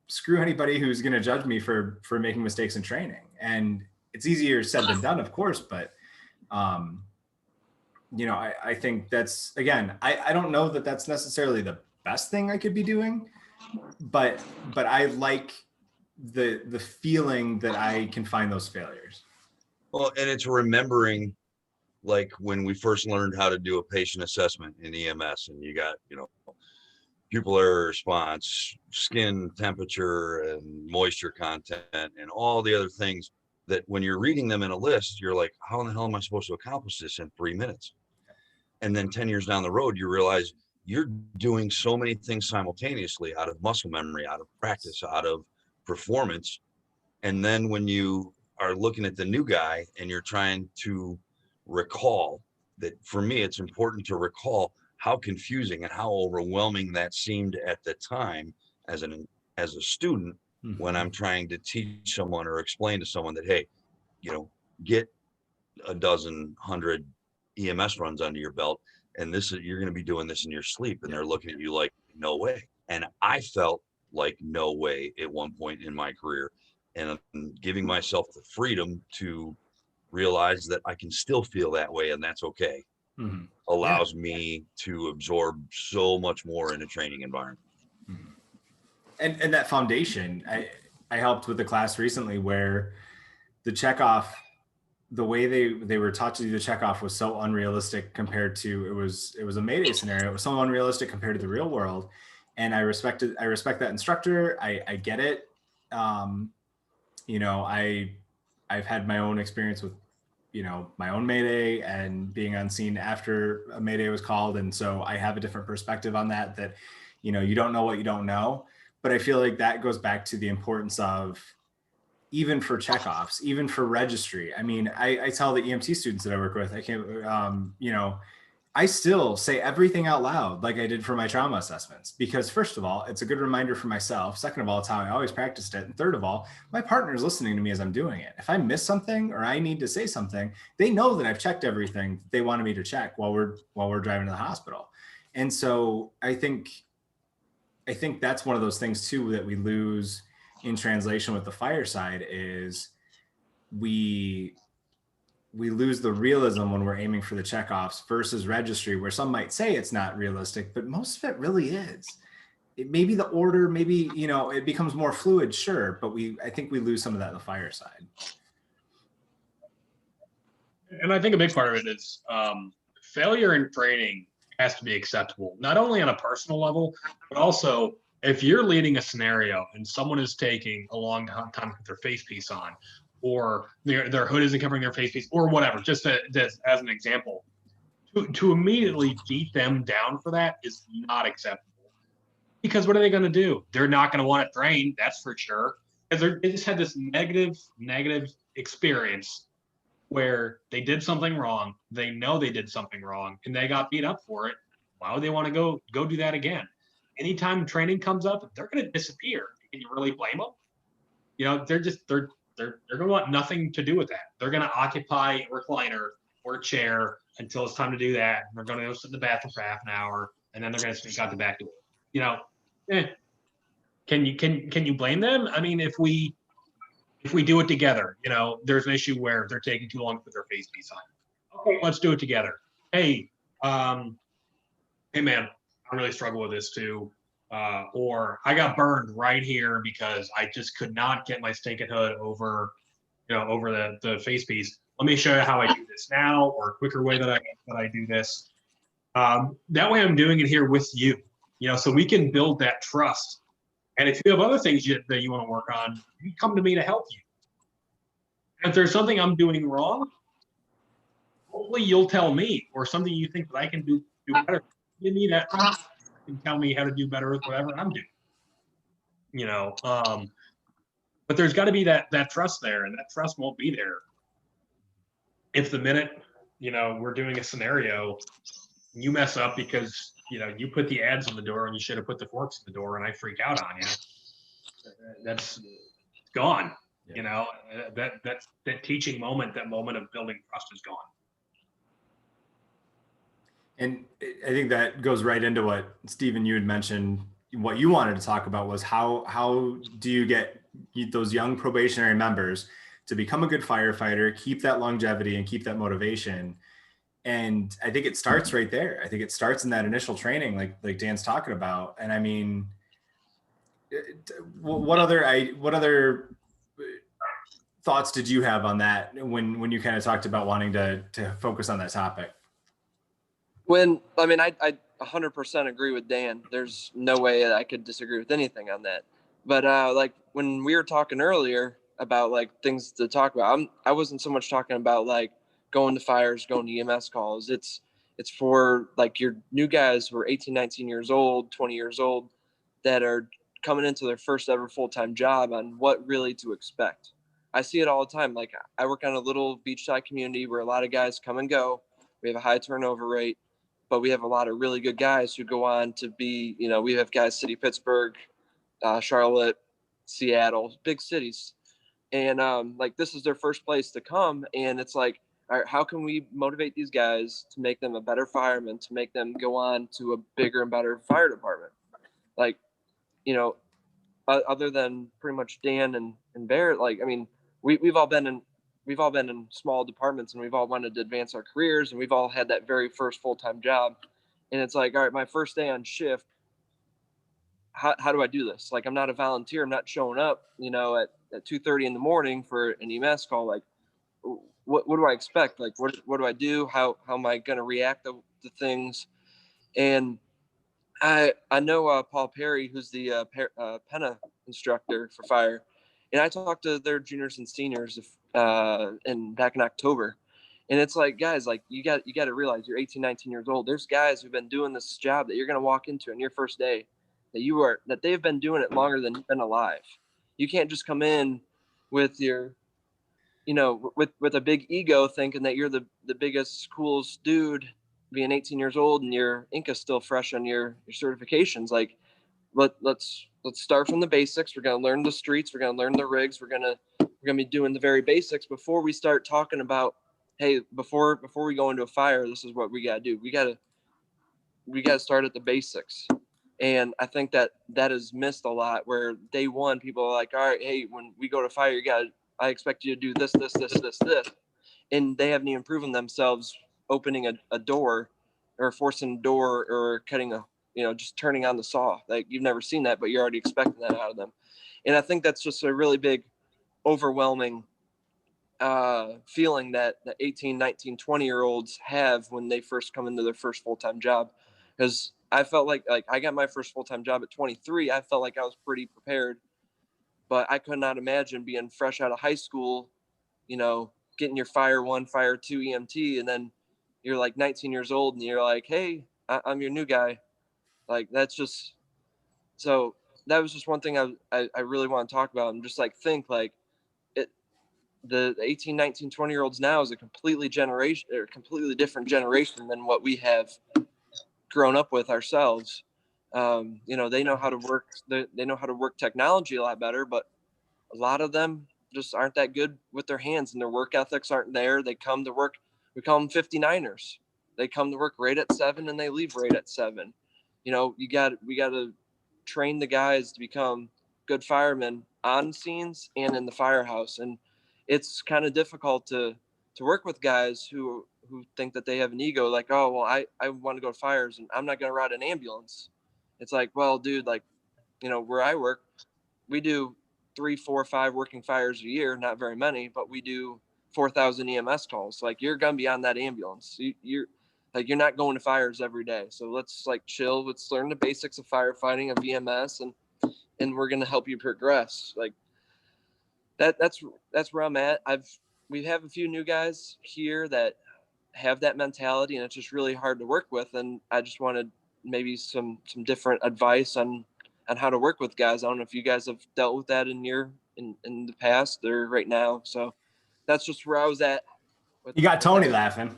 screw anybody who's going to judge me for making mistakes in training. And it's easier said than done, of course, but I think that's, again, I don't know that that's necessarily the best thing I could be doing, but I like the feeling that I can find those failures. Well, and it's remembering, like when we first learned how to do a patient assessment in EMS, and you got, pupil area response, skin temperature and moisture content, and all the other things that when you're reading them in a list, you're like, how in the hell am I supposed to accomplish this in 3 minutes? And then 10 years down the road, you realize you're doing so many things simultaneously out of muscle memory, out of practice, out of performance. And then when you are looking at the new guy and you're trying to recall that, for me, it's important to recall how confusing and how overwhelming that seemed at the time as a student, when I'm trying to teach someone or explain to someone that, hey, get a dozen, 100 EMS runs under your belt, and you're going to be doing this in your sleep. And they're looking at you like, no way. And I felt like no way at one point in my career, and I'm giving myself the freedom to realize that I can still feel that way, and that's okay. Allows me to absorb so much more in a training environment. And that foundation, I helped with a class recently where the checkoff, the way they were taught to do the checkoff was so unrealistic compared to, it was a Mayday scenario. It was so unrealistic compared to the real world. And I respect that instructor. I get it. I've had my own experience with, my own Mayday and being on scene after a Mayday was called. And so I have a different perspective on that, you don't know what you don't know. But I feel like that goes back to the importance of, even for checkoffs, even for registry. I mean, I tell the EMT students that I work with, I still say everything out loud like I did for my trauma assessments, because first of all, it's a good reminder for myself. Second of all, it's how I always practiced it. And third of all, my partner is listening to me as I'm doing it. If I miss something or I need to say something, they know that I've checked everything they wanted me to check while we're driving to the hospital. And so I think that's one of those things too that we lose in translation with the fire side, is we lose the realism when we're aiming for the checkoffs versus registry, where some might say it's not realistic, but most of it really is. It may be the order, maybe, it becomes more fluid, sure, but I think we lose some of that on the fire side. And I think a big part of it is failure in training has to be acceptable, not only on a personal level, but also if you're leading a scenario and someone is taking a long time to put their face piece on, or their hood isn't covering their face piece, or whatever, just as an example, to immediately beat them down for that is not acceptable. Because what are they going to do? They're not going to want it drained, that's for sure. Because they just had this negative experience where they did something wrong, they know they did something wrong, and they got beat up for it. Why would they want to go do that again? Anytime training comes up, they're going to disappear. Can you really blame them? They're going to want nothing to do with that. They're going to occupy a recliner or a chair until it's time to do that. And they're going to go sit in the bathroom for half an hour, and then they're going to sneak out the back door. Can you blame them? I mean, if we do it together, there's an issue where they're taking too long to put their face piece on. Okay, let's do it together. Hey man, I really struggle with this too. Or I got burned right here because I just could not get my stinking hood over the face piece. Let me show you how I do this now, or a quicker way that I do this. That way I'm doing it here with you, so we can build that trust. And if you have other things that you want to work on, you come to me to help you. And if there's something I'm doing wrong, hopefully you'll tell me, or something you think that I can do better. Give me that trust and tell me how to do better with whatever I'm doing. But there's got to be that trust there, and that trust won't be there if the minute we're doing a scenario, you mess up because you put the ads in the door and you should have put the forks in the door, and I freak out on you. That's gone. Yeah. That teaching moment, that moment of building trust is gone. And I think that goes right into what Stephen, you had mentioned. What you wanted to talk about was how do you get those young probationary members to become a good firefighter, keep that longevity and keep that motivation. And I think it starts right there. I think it starts in that initial training, like Dan's talking about. And I mean, what other thoughts did you have on that when you kind of talked about wanting to focus on that topic? I 100% agree with Dan. There's no way that I could disagree with anything on that. But like when we were talking earlier about like things to talk about, I wasn't so much talking about like going to fires, going to EMS calls. It's for like your new guys who are 18, 19 years old, 20 years old that are coming into their first ever full-time job on what really to expect. I see it all the time. Like I work on a little beachside community where a lot of guys come and go. We have a high turnover rate, but we have a lot of really good guys who go on to be, we have guys, City, Pittsburgh, Charlotte, Seattle, big cities. And like, this is their first place to come. And it's like, all right, how can we motivate these guys to make them a better fireman, to make them go on to a bigger and better fire department? Like, other than pretty much Dan and Barrett, like, I mean, we've all been in small departments and we've all wanted to advance our careers and we've all had that very first full-time job. And it's like, all right, my first day on shift, how do I do this? Like, I'm not a volunteer. I'm not showing up, at 2:30 in the morning for an EMS call. Like, what do I expect? Like, what do I do? How am I going to react to things? And I know Paul Perry, who's the Penna instructor for fire, and I talked to their juniors and seniors back in October, and it's like, guys, like you got to realize you're 18, 19 years old. There's guys who've been doing this job that you're going to walk into on your first day that they've been doing it longer than you've been alive. You can't just come in with your, with a big ego thinking that you're the biggest, coolest dude, being 18 years old and your ink is still fresh on your certifications. Like, let's start from the basics. We're going to learn the streets. We're going to learn the rigs. We're going to be doing the very basics before we start talking about, hey, before we go into a fire, this is what we got to do. We got to start at the basics. And I think that is missed a lot, where day one, people are like, all right, hey, when we go to fire, I expect you to do this. And they haven't even proven themselves opening a door or forcing a door or cutting just turning on the saw. Like, you've never seen that, but you're already expecting that out of them. And I think that's just a really big, overwhelming feeling that the 18, 19, 20-year-olds have when they first come into their first full-time job. Because I felt like I got my first full-time job at 23. I felt like I was pretty prepared, but I could not imagine being fresh out of high school, getting your Fire 1, Fire 2 EMT, and then you're like 19 years old and you're like, hey, I'm your new guy. Like, that's just, so that was just one thing I really want to talk about. And just like, think like the 18, 19, 20-year-olds now is a completely different generation than what we have grown up with ourselves. They know how to work, they know how to work technology a lot better, but a lot of them just aren't that good with their hands and their work ethics aren't there. They come to work, we call them 59ers. They come to work right at 7 and they leave right at 7. We got to train the guys to become good firemen on scenes and in the firehouse. And it's kind of difficult to work with guys who think that they have an ego, like, oh, well, I want to go to fires and I'm not going to ride an ambulance. It's like, well, dude, like, where I work, we do 3, 4, 5 working fires a year, not very many, but we do 4,000 EMS calls. Like, you're going to be on that ambulance. You're not going to fires every day. So let's like chill. Let's learn the basics of firefighting, of EMS, and we're going to help you progress. Like that's where I'm at. We have a few new guys here that have that mentality, and it's just really hard to work with. And I just wanted maybe some different advice on how to work with guys. I don't know if you guys have dealt with that in the past or right now. So that's just where I was at. You got Tony laughing.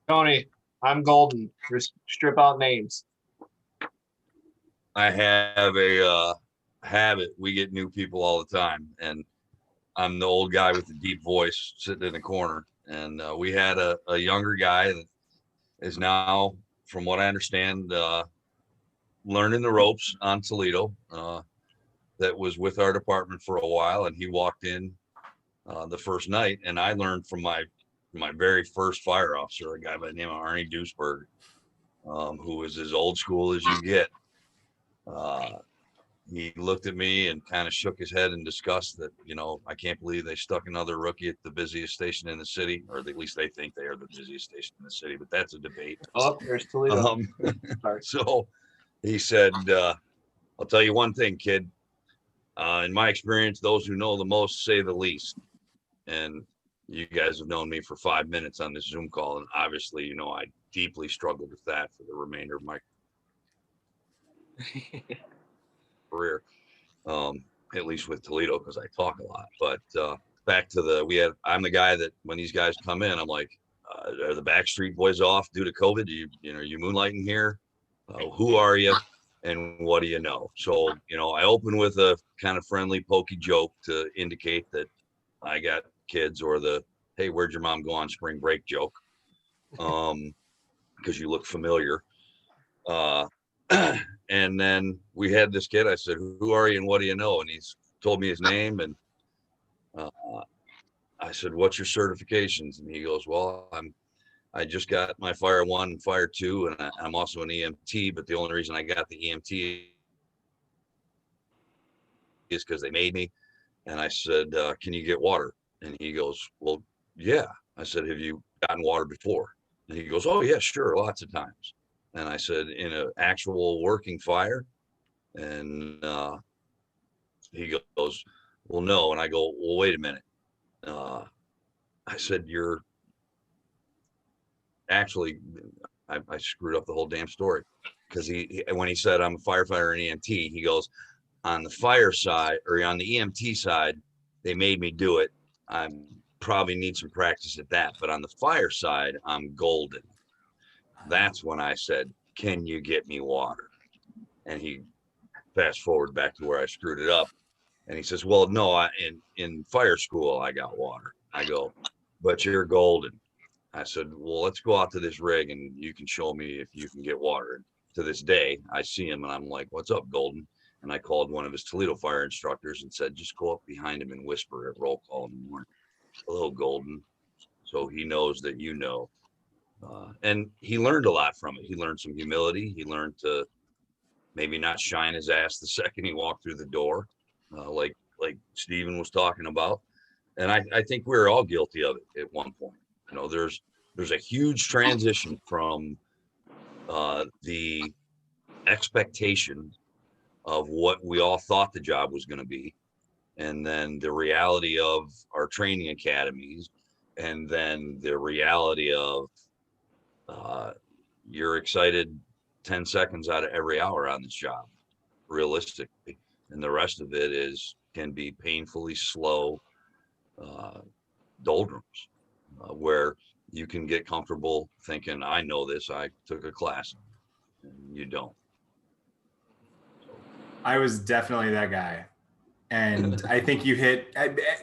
Tony, I'm golden. Just strip out names. I have a habit. We get new people all the time, and I'm the old guy with the deep voice sitting in the corner. And we had a younger guy that is now, from what I understand, learning the ropes on Toledo, that was with our department for a while, and he walked in the first night, and I learned from my my very first fire officer, a guy by the name of Arnie Duesberg, who was as old school as you get. He looked at me and kind of shook his head in disgust that, you know, I can't believe they stuck another rookie at the busiest station in the city, or at least they think they are the busiest station in the city, but that's a debate. Oh, there's Toledo. Sorry. So he said, I'll tell you one thing, kid. In my experience, those who know the most say the least. And you guys have known me for 5 minutes on this Zoom call. And obviously, you know, I deeply struggled with that for the remainder of my career, at least with Toledo, because I talk a lot. But back to I'm the guy that when these guys come in, I'm like, are the Backstreet Boys off due to COVID? Are you moonlighting here? Who are you? And what do you know? So, you know, I open with a kind of friendly, pokey joke to indicate that I got kids, or the, hey, where'd your mom go on spring break joke? Because you look familiar. And then we had this kid. I said, who are you and what do you know? And he's told me his name. And I said, what's your certifications? And he goes, well, I just got my Fire 1 and Fire 2, and I'm also an EMT, but the only reason I got the EMT is because they made me. And I said, can you get water? And he goes, well, yeah. I said, have you gotten water before? And he goes, oh, yeah, sure, lots of times. And I said, in an actual working fire? And he goes, well, no. And I go, well, wait a minute. I said, actually, I screwed up the whole damn story, because when he said I'm a firefighter and EMT, he goes, on the fire side, or on the EMT side, they made me do it. I probably need some practice at that, but on the fire side, I'm golden. That's when I said, can you get me water? And he fast forward back to where I screwed it up. And he says, well, no, in fire school, I got water. I go, but you're golden. I said, well, let's go out to this rig and you can show me if you can get water. And to this day, I see him and I'm like, what's up, Golden? And I called one of his Toledo fire instructors and said, just go up behind him and whisper at roll call in the morning, hello, Golden. So he knows that you know. And he learned a lot from it. He learned some humility. He learned to maybe not shine his ass the second he walked through the door, like Stephen was talking about. And I think we're all guilty of it at one point. You know, there's a huge transition from the expectation of what we all thought the job was going to be, and then the reality of our training academies, and then the reality of you're excited 10 seconds out of every hour on this job, realistically, and the rest of it can be painfully slow doldrums, where you can get comfortable thinking, I know this, I took a class, and you don't. I was definitely that guy. And I think you hit,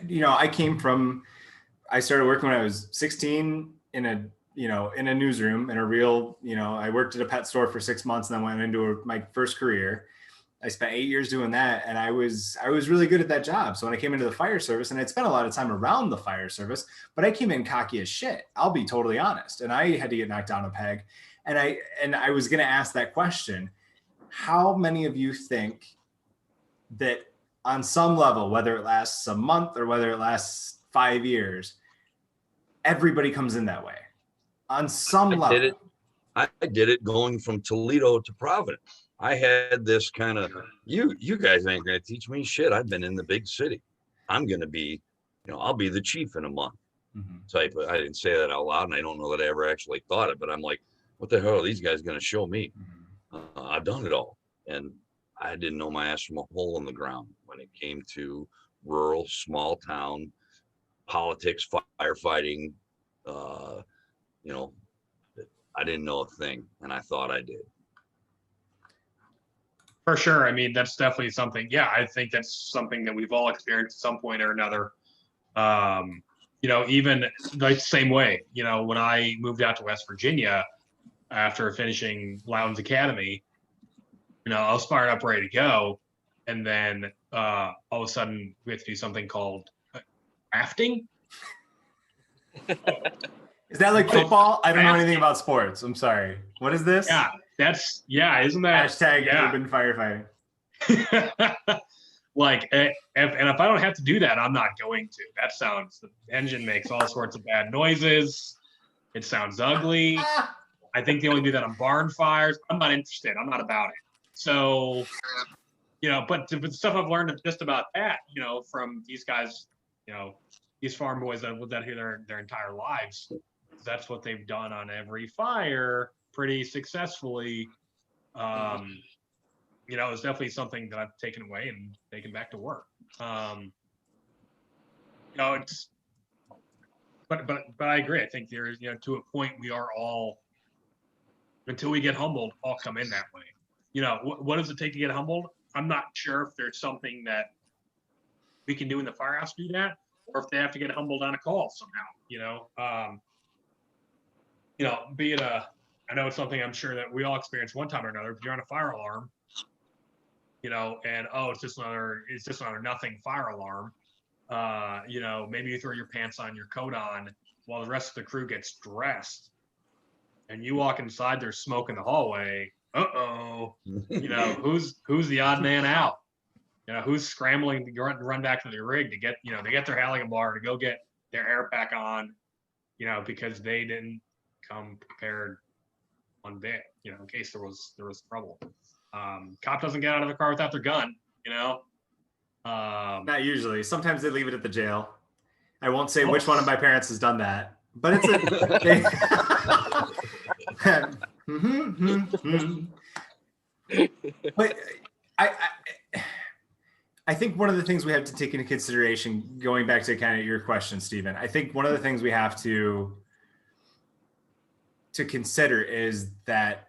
you know, I started working when I was 16 in a newsroom, in a real, you know, I worked at a pet store for 6 months and then went into my first career. I spent 8 years doing that. And I was really good at that job. So when I came into the fire service, and I'd spent a lot of time around the fire service, but I came in cocky as shit. I'll be totally honest. And I had to get knocked down a peg. And I was going to ask that question. How many of you think that on some level, whether it lasts a month or whether it lasts 5 years, everybody comes in that way on some level? I did it going from Toledo to Providence. I had this kind of, you guys ain't going to teach me shit. I've been in the big city. I'm going to be, you know, I'll be the chief in a month. Type of, I didn't say that out loud, and I don't know that I ever actually thought it, but I'm like, what the hell are these guys going to show me? I've done it all. And I didn't know my ass from a hole in the ground when it came to rural, small town politics, firefighting. You know, I didn't know a thing, and I thought I did. For sure. I mean, that's definitely something. Yeah, I think that's something that we've all experienced at some point or another. You know, even like the same way, you know, when I moved out to West Virginia after finishing Loudon's Academy, you know, I was fired up, ready to go. And then all of a sudden we have to do something called rafting. Is that like football? I don't know anything about sports. I'm sorry. What is this? Yeah, isn't that Hashtag yeah. urban firefighting. Like, if I don't have to do that, I'm not going to. The engine makes all sorts of bad noises. It sounds ugly. I think they only do that on barn fires. I'm not interested. I'm not about it. So, but the stuff I've learned just about that, from these guys, these farm boys that lived out here their entire lives, that's what they've done on every fire pretty successfully. It's definitely something that I've taken away and taken back to work. It's, but I agree. I think there's, to a point we are all, until we get humbled, all come in that way. What does it take to get humbled? I'm not sure if there's something that we can do in the firehouse to do that, or if they have to get humbled on a call somehow, be it I know it's something I'm sure that we all experience one time or another. If you're on a fire alarm, and it's just another nothing fire alarm. Maybe you throw your pants on, your coat on, while the rest of the crew gets dressed, and you walk inside, there's smoke in the hallway. Who's the odd man out? Who's scrambling to run back to the rig to get, they get their Halligan bar to go get their air pack on, because they didn't come prepared one bit, in case there was trouble. Cop doesn't get out of the car without their gun, Not usually. Sometimes they leave it at the jail. I won't say which one of my parents has done that, but it's But I think one of the things we have to take into consideration, going back to kind of your question, Stephen, I think one of the things we have to consider is that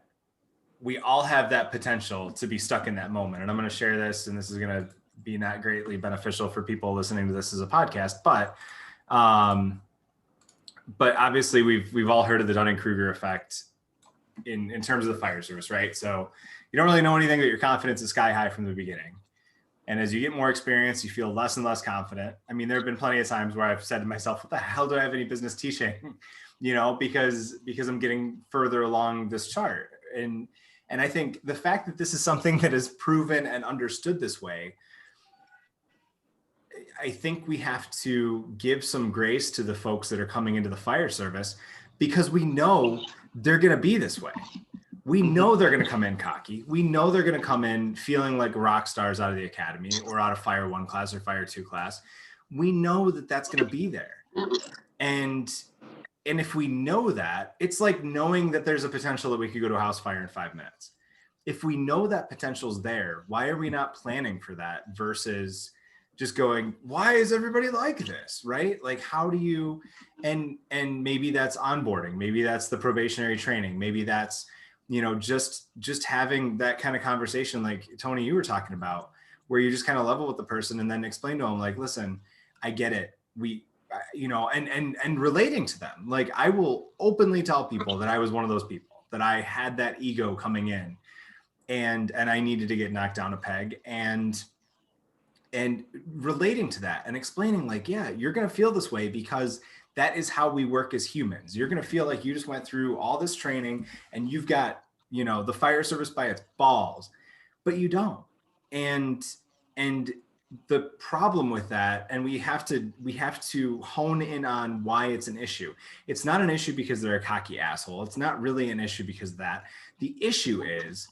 we all have that potential to be stuck in that moment. And I'm going to share this, and this is going to be not greatly beneficial for people listening to this as a podcast, but obviously we've all heard of the Dunning-Kruger effect in terms of the fire service, right? So you don't really know anything, but your confidence is sky high from the beginning. And as you get more experience, you feel less and less confident. I mean, there have been plenty of times where I've said to myself, what the hell do I have any business teaching? Because I'm getting further along this chart. And I think the fact that this is something that is proven and understood this way, I think we have to give some grace to the folks that are coming into the fire service, because we know they're going to be this way. We know they're going to come in cocky. We know they're going to come in feeling like rock stars out of the academy or out of Fire 1 class or Fire 2 class. We know that that's going to be there. And if we know that, it's like knowing that there's a potential that we could go to a house fire in 5 minutes. If we know that potential's there, why are we not planning for that versus just going, why is everybody like this, right? Like, how do you, and maybe that's onboarding, maybe that's the probationary training, maybe that's, just having that kind of conversation like Tony, you were talking about, where you just kind of level with the person and then explain to them, like, listen, I get it. And relating to them, like, I will openly tell people that I was one of those people, that I had that ego coming in and I needed to get knocked down a peg, and relating to that and explaining, like, yeah, you're going to feel this way because that is how we work as humans. You're going to feel like you just went through all this training and you've got, the fire service by its balls, but you don't. And the problem with that, and we have to hone in on why it's an issue. It's not an issue because they're a cocky asshole. It's not really an issue because of that. The issue is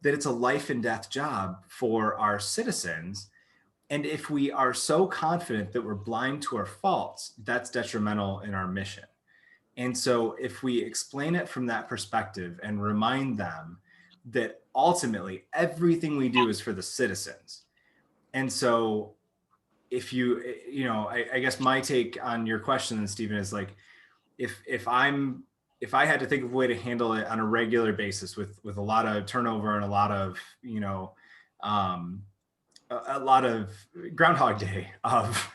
that it's a life and death job for our citizens. And if we are so confident that we're blind to our faults, that's detrimental in our mission. And so if we explain it from that perspective and remind them that ultimately everything we do is for the citizens. And so if I guess my take on your question then, Stephen, is like, if I had to think of a way to handle it on a regular basis with a lot of turnover and a lot of, a lot of Groundhog Day of,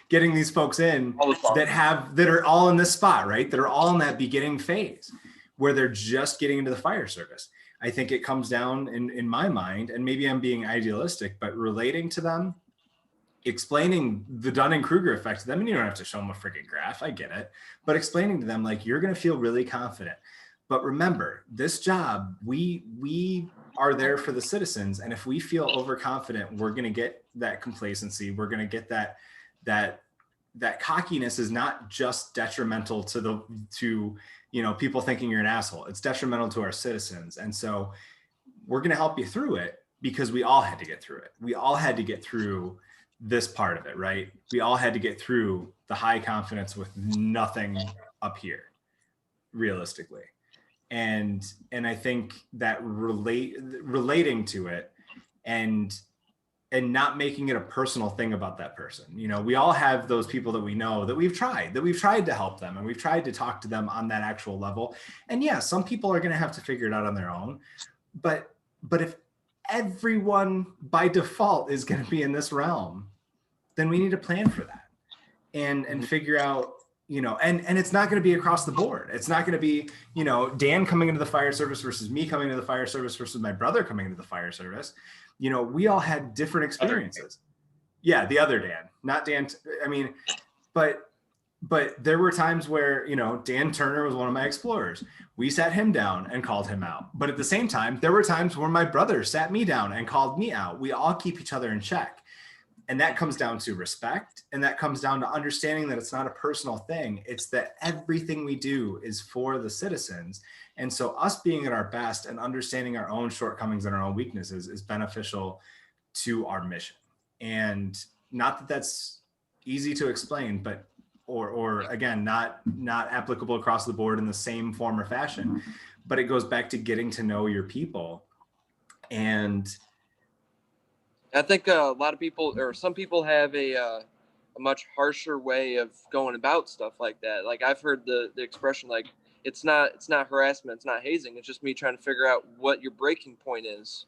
getting these folks in that are all in this spot, right? That are all in that beginning phase where they're just getting into the fire service. I think it comes down in my mind, and maybe I'm being idealistic, but relating to them explaining the Dunning-Kruger effect to them, and you don't have to show them a freaking graph, I get it, but explaining to them like, you're going to feel really confident. But remember, this job, we are there for the citizens, and if we feel overconfident, we're going to get that complacency. We're going to get that cockiness is not just detrimental to people thinking you're an asshole. It's detrimental to our citizens, and so we're going to help you through it because we all had to get through it. We all had to get through this part of it, right? We all had to get through the high confidence with nothing up here, realistically. And I think that relating to it and not making it a personal thing about that person. We all have those people that we know that we've tried to help them, and we've tried to talk to them on that actual level. And yeah, some people are going to have to figure it out on their own, but if everyone by default is going to be in this realm, then we need to plan for that and figure out, and it's not going to be across the board. It's not going to be, Dan coming into the fire service versus me coming into the fire service versus my brother coming into the fire service. We all had different experiences. Yeah, the other Dan, not Dan. But there were times where, Dan Turner was one of my explorers. We sat him down and called him out. But at the same time, there were times where my brother sat me down and called me out. We all keep each other in check. And that comes down to respect. And that comes down to understanding that it's not a personal thing. It's that everything we do is for the citizens. And so us being at our best and understanding our own shortcomings and our own weaknesses is beneficial to our mission. And not that that's easy to explain, but or again, not applicable across the board in the same form or fashion, but it goes back to getting to know your people. And I think a lot of people, or some people, have a much harsher way of going about stuff like that. Like I've heard the expression like, it's not harassment, it's not hazing, it's just me trying to figure out what your breaking point is.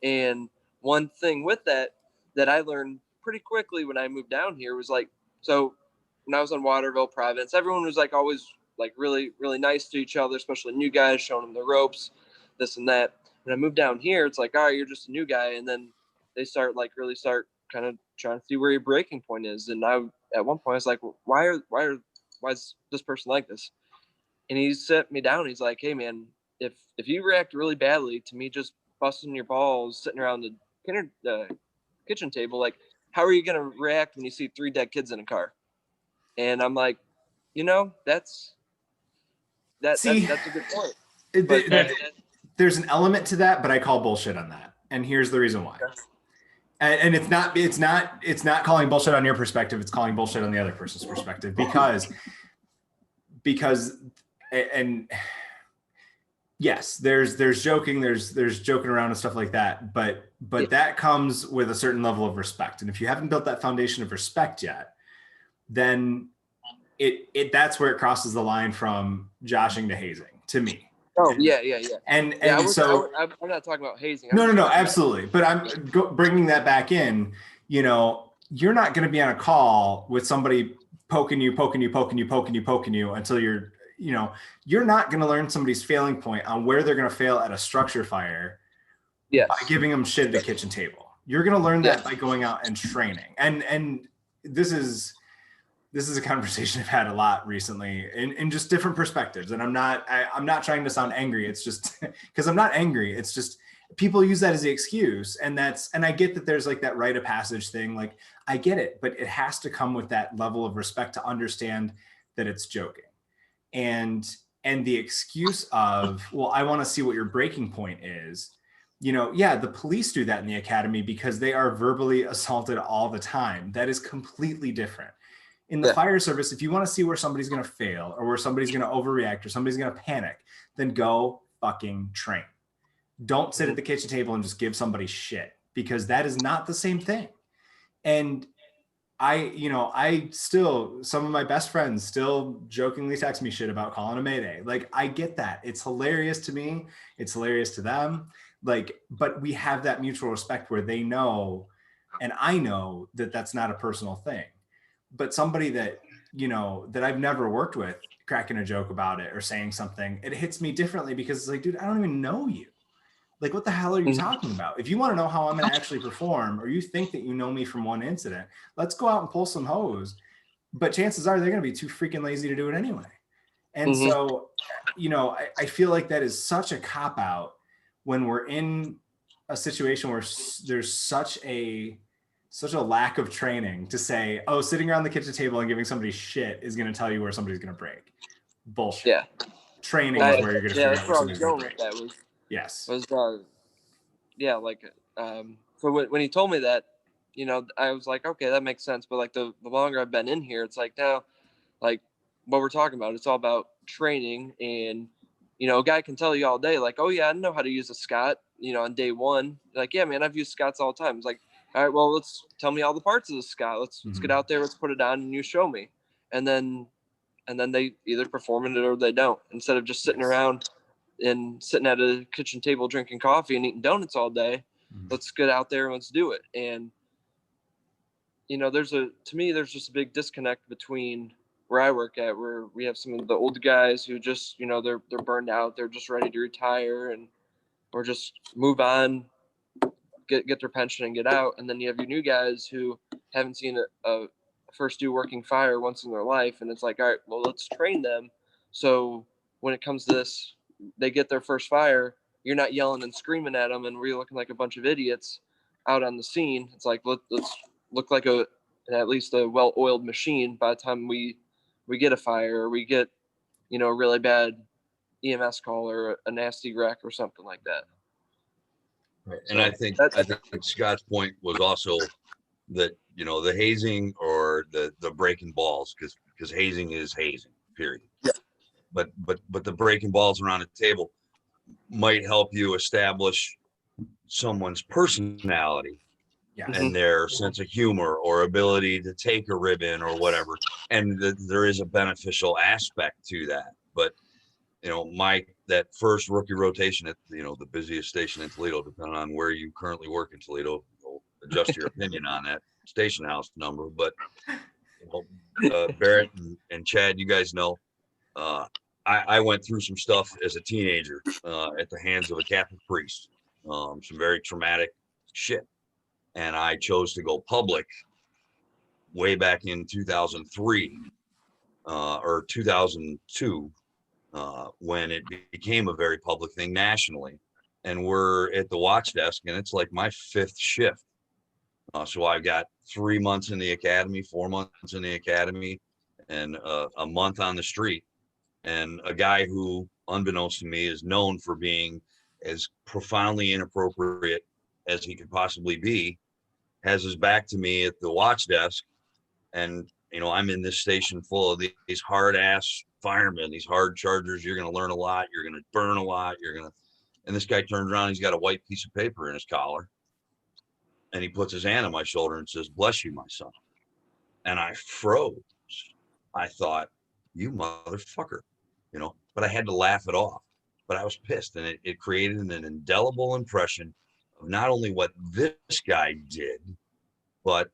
And one thing with that I learned pretty quickly when I moved down here was like, so when I was on Waterville Province, everyone was like always like really, really nice to each other, especially new guys, showing them the ropes, this and that. When I moved down here, it's like, all right, you're just a new guy. And then they start kind of trying to see where your breaking point is. And I, at one point, I was like, why is this person like this? And he set me down. He's like, hey man, if you react really badly to me just busting your balls sitting around the kitchen table, like, how are you going to react when you see 3 dead kids in a car? And I'm like, that's a good point. There's an element to that, but I call bullshit on that. And here's the reason why. And it's not calling bullshit on your perspective. It's calling bullshit on the other person's perspective because yes, there's joking, there's joking around and stuff like that. But yeah, that comes with a certain level of respect. And if you haven't built that foundation of respect yet, then that's where it crosses the line from joshing to hazing to me. Oh yeah. And I'm so I'm not talking about hazing. No, absolutely. But I'm bringing that back in. You're not going to be on a call with somebody poking you until you're not going to learn somebody's failing point on where they're going to fail at a structure fire. Yes. By giving them shit at the kitchen table. You're going to learn that by going out and training. And this is a conversation I've had a lot recently in just different perspectives. And I'm not trying to sound angry. It's just because I'm not angry. It's just people use that as the excuse. And I get that there's like that rite of passage thing. Like I get it, but it has to come with that level of respect to understand that it's joking. And the excuse of, well, I want to see what your breaking point is. Yeah, the police do that in the academy because they are verbally assaulted all the time. That is completely different. In the fire service, if you want to see where somebody's going to fail or where somebody's going to overreact or somebody's going to panic, then go fucking train. Don't sit at the kitchen table and just give somebody shit because that is not the same thing. And I still, some of my best friends still jokingly text me shit about calling a Mayday. Like, I get that. It's hilarious to me. It's hilarious to them. Like, but we have that mutual respect where they know, and I know that that's not a personal thing. But somebody that, that I've never worked with cracking a joke about it or saying something, it hits me differently because it's like, dude, I don't even know you. Like, what the hell are you Mhm. talking about? If you want to know how I'm going to actually perform, or you think that you know me from one incident, let's go out and pull some hose. But chances are they're going to be too freaking lazy to do it anyway. And Mhm. so, you know, I feel like that is such a cop out when we're in a situation where there's such a lack of training to say, oh, sitting around the kitchen table and giving somebody shit is going to tell you where somebody's going to break. Bullshit. Yeah. Training is where you're going to Yeah, figure that's out where I where was somebody's going going to with break. that Yes. was yeah, like for when he told me that, you know, I was like, okay, that makes sense. But like the longer I've been in here, it's like now, like what we're talking about, it's all about training. And you know, a guy can tell you all day, like, oh yeah, I know how to use a Scott, you know, on day one. Like, yeah, man, I've used Scotts all the time. It's like, all right, well, let's tell me all the parts of the Scott. Let's get out there, let's put it on, and you show me. And then they either perform it or they don't. Instead of just sitting around and sitting at a kitchen table drinking coffee and eating donuts all day, let's get out there and let's do it. And you know, to me there's just a big disconnect between where I work at, where we have some of the old guys who just, you know, they're burned out, they're just ready to retire and or just move on, get their pension and get out. And then you have your new guys who haven't seen a first do working fire once in their life, and it's like, all right, well, let's train them so when it comes to this, they get their first fire, you're not yelling and screaming at them and we're looking like a bunch of idiots out on the scene. It's like, let's look like at least a well-oiled machine by the time we get a fire, or we get, you know, a really bad EMS call or a nasty wreck or something like that. Right. So And I think Scott's point was also that, you know, the hazing or the breaking balls, because hazing is hazing, period. Yeah. But the breaking balls around a table might help you establish someone's personality Yes. and their sense of humor or ability to take a ribbon or whatever. And there is a beneficial aspect to that. But, you know, that first rookie rotation at, you know, the busiest station in Toledo, depending on where you currently work in Toledo, you'll adjust your opinion on that station house number. But, you know, Barrett and Chad, you guys know, I went through some stuff as a teenager at the hands of a Catholic priest, some very traumatic shit. And I chose to go public way back in 2003 or 2002 when it became a very public thing nationally. And we're at the watch desk, and it's like my fifth shift. So I've got 3 months in the academy, 4 months in the academy, and a month on the street. And a guy who, unbeknownst to me, is known for being as profoundly inappropriate as he could possibly be, has his back to me at the watch desk. And, you know, I'm in this station full of these hard ass firemen, these hard chargers. You're going to learn a lot. You're going to burn a lot. And this guy turns around, he's got a white piece of paper in his collar. And he puts his hand on my shoulder and says, "Bless you, my son." And I froze. I thought, you motherfucker, you know, but I had to laugh it off. But I was pissed, and it created an indelible impression of not only what this guy did, but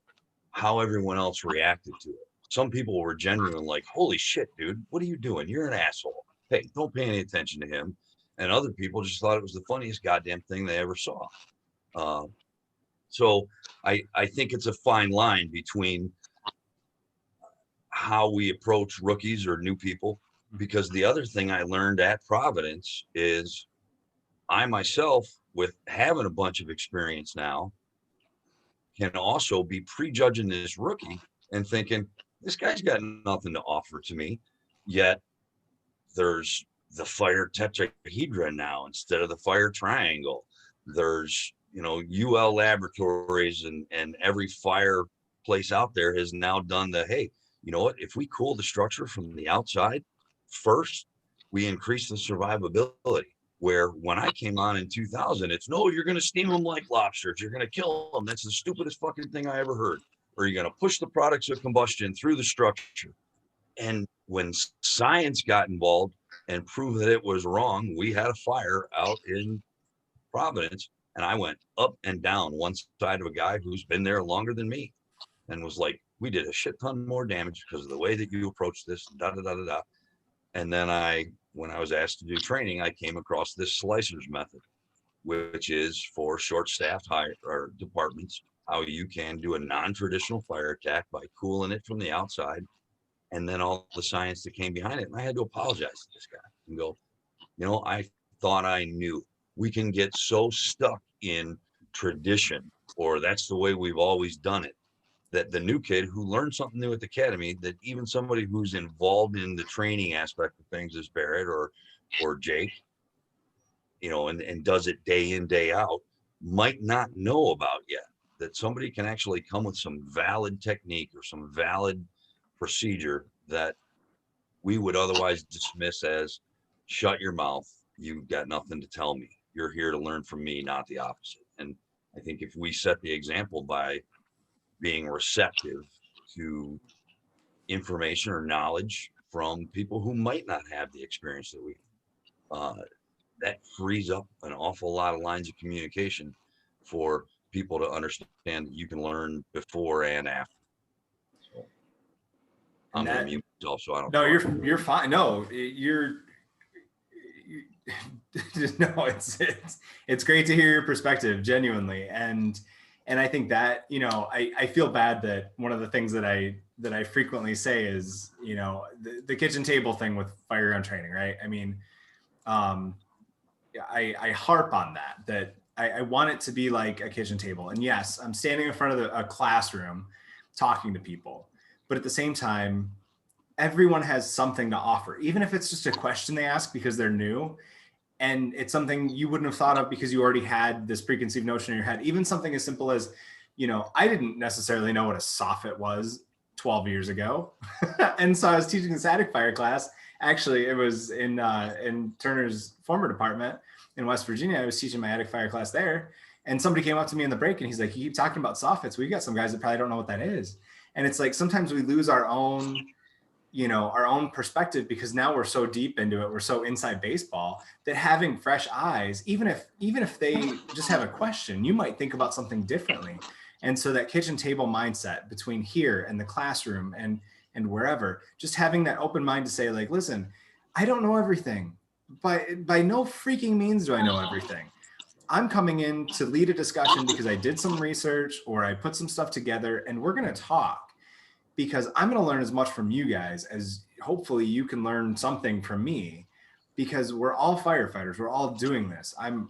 how everyone else reacted to it. Some people were genuine, like, "Holy shit, dude, what are you doing? You're an asshole. Hey, don't pay any attention to him." And other people just thought it was the funniest goddamn thing they ever saw. So I think it's a fine line between how we approach rookies or new people, because the other thing I learned at Providence is I myself, with having a bunch of experience now, can also be prejudging this rookie and thinking, this guy's got nothing to offer to me. Yet there's the fire tetrahedron now instead of the fire triangle. There's, you know, UL Laboratories and every fire place out there has now done hey, you know what? If we cool the structure from the outside first, we increase the survivability. Where when I came on in 2000, it's no, you're going to steam them like lobsters. You're going to kill them. That's the stupidest fucking thing I ever heard. Or you're going to push the products of combustion through the structure. And when science got involved and proved that it was wrong, we had a fire out in Providence, and I went up and down one side of a guy who's been there longer than me, and was like, we did a shit ton more damage because of the way that you approach this, da da da da da. And then when I was asked to do training, I came across this slicers method. which is for short-staffed higher or departments, how you can do a non-traditional fire attack by cooling it from the outside, and then all the science that came behind it. And I had to apologize to this guy and go, I thought I knew. We can get so stuck in tradition, or that's the way we've always done it, that the new kid who learned something new at the academy, that even somebody who's involved in the training aspect of things as Barrett or Jake, and does it day in, day out, might not know about yet. That somebody can actually come with some valid technique or some valid procedure that we would otherwise dismiss as shut your mouth. You've got nothing to tell me. You're here to learn from me, not the opposite. And I think if we set the example by being receptive to information or knowledge from people who might not have the experience that we, that frees up an awful lot of lines of communication for people to understand that you can learn before and after. So I'm going to mute myself so I don't. No, you're fine. No, no, it's great to hear your perspective, genuinely. And I think that, I feel bad that one of the things that I frequently say is, the kitchen table thing with firearm training, right? I mean, I harp on that I want it to be like a kitchen table. And yes, I'm standing in front of a classroom talking to people, but at the same time, everyone has something to offer, even if it's just a question they ask because they're new. And it's something you wouldn't have thought of because you already had this preconceived notion in your head. Even something as simple as, I didn't necessarily know what a soffit was 12 years ago. And so I was teaching the static fire class. Actually, it was in Turner's former department in West Virginia. I was teaching my attic fire class there. And somebody came up to me in the break and he's like, you keep talking about soffits. We got some guys that probably don't know what that is. And it's like, sometimes we lose our own perspective because now we're so deep into it. We're so inside baseball that having fresh eyes, even if they just have a question, you might think about something differently. And so that kitchen table mindset between here and the classroom and wherever, just having that open mind to say, like, listen, I don't know everything, but by no freaking means do I know everything. I'm coming in to lead a discussion because I did some research or I put some stuff together, and we're going to talk because I'm going to learn as much from you guys as hopefully you can learn something from me, because we're all firefighters. We're all doing this. I'm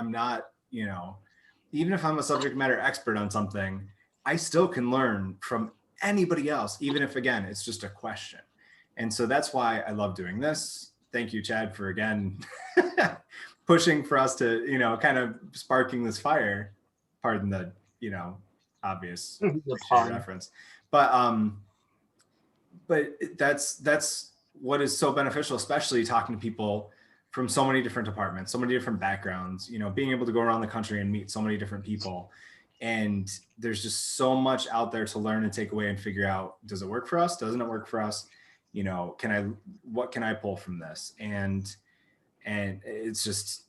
not, even if I'm a subject matter expert on something, I still can learn from anybody else, even if, again, it's just a question. And so that's why I love doing this. Thank you, Chad, for again, pushing for us to, kind of sparking this fire, pardon the, obvious reference. But that's what is so beneficial, especially talking to people from so many different departments, so many different backgrounds, being able to go around the country and meet so many different people. And there's just so much out there to learn and take away and figure out, does it work for us? Doesn't it work for us? What can I pull from this? And it's just,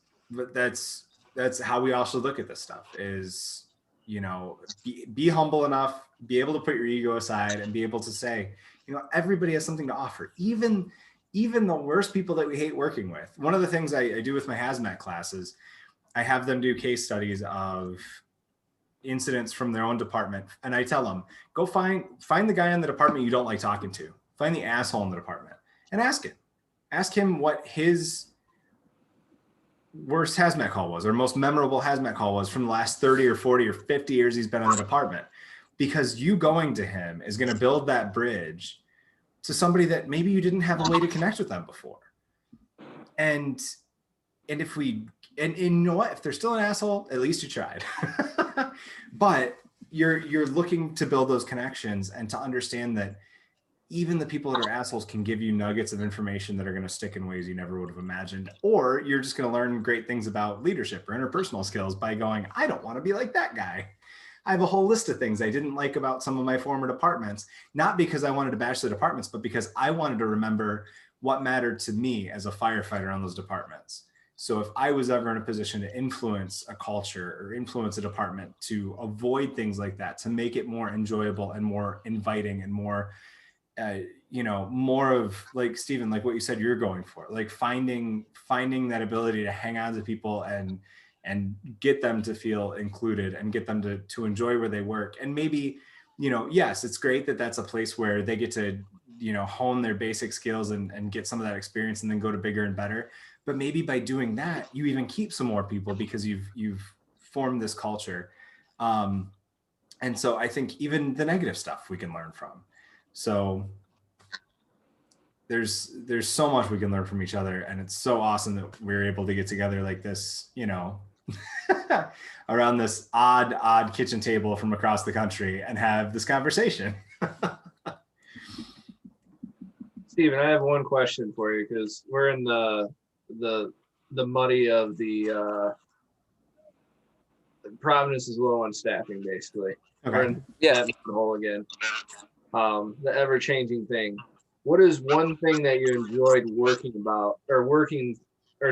that's how we also look at this stuff is, be humble enough, be able to put your ego aside and be able to say, everybody has something to offer, even the worst people that we hate working with. One of the things I do with my hazmat classes, I have them do case studies of incidents from their own department. And I tell them, go find the guy in the department you don't like talking to, find the asshole in the department and ask him what his worst hazmat call was or most memorable hazmat call was from the last 30 or 40 or 50 years he's been in the department, because you going to him is going to build that bridge to somebody that maybe you didn't have a way to connect with them before. And if you know what, if they're still an asshole, at least you tried. But you're looking to build those connections and to understand that even the people that are assholes can give you nuggets of information that are going to stick in ways you never would have imagined. Or you're just going to learn great things about leadership or interpersonal skills by going, I don't want to be like that guy. I have a whole list of things I didn't like about some of my former departments, not because I wanted to bash the departments, but because I wanted to remember what mattered to me as a firefighter on those departments. So if I was ever in a position to influence a culture or influence a department to avoid things like that, to make it more enjoyable and more inviting and more, more of, like, Stephen, like what you said you're going for, like finding that ability to hang on to people and and get them to feel included and get them to enjoy where they work. And maybe, yes, it's great that that's a place where they get to, hone their basic skills and get some of that experience and then go to bigger and better. But maybe by doing that, you even keep some more people because you've formed this culture. And so I think even the negative stuff we can learn from. So there's so much we can learn from each other, and it's so awesome that we're able to get together like this, around this odd kitchen table from across the country and have this conversation. Steven, I have one question for you because we're in the muddy of the Providence is low on staffing, basically. We're in Yeah. that hole again. The ever-changing thing. What is one thing that you enjoyed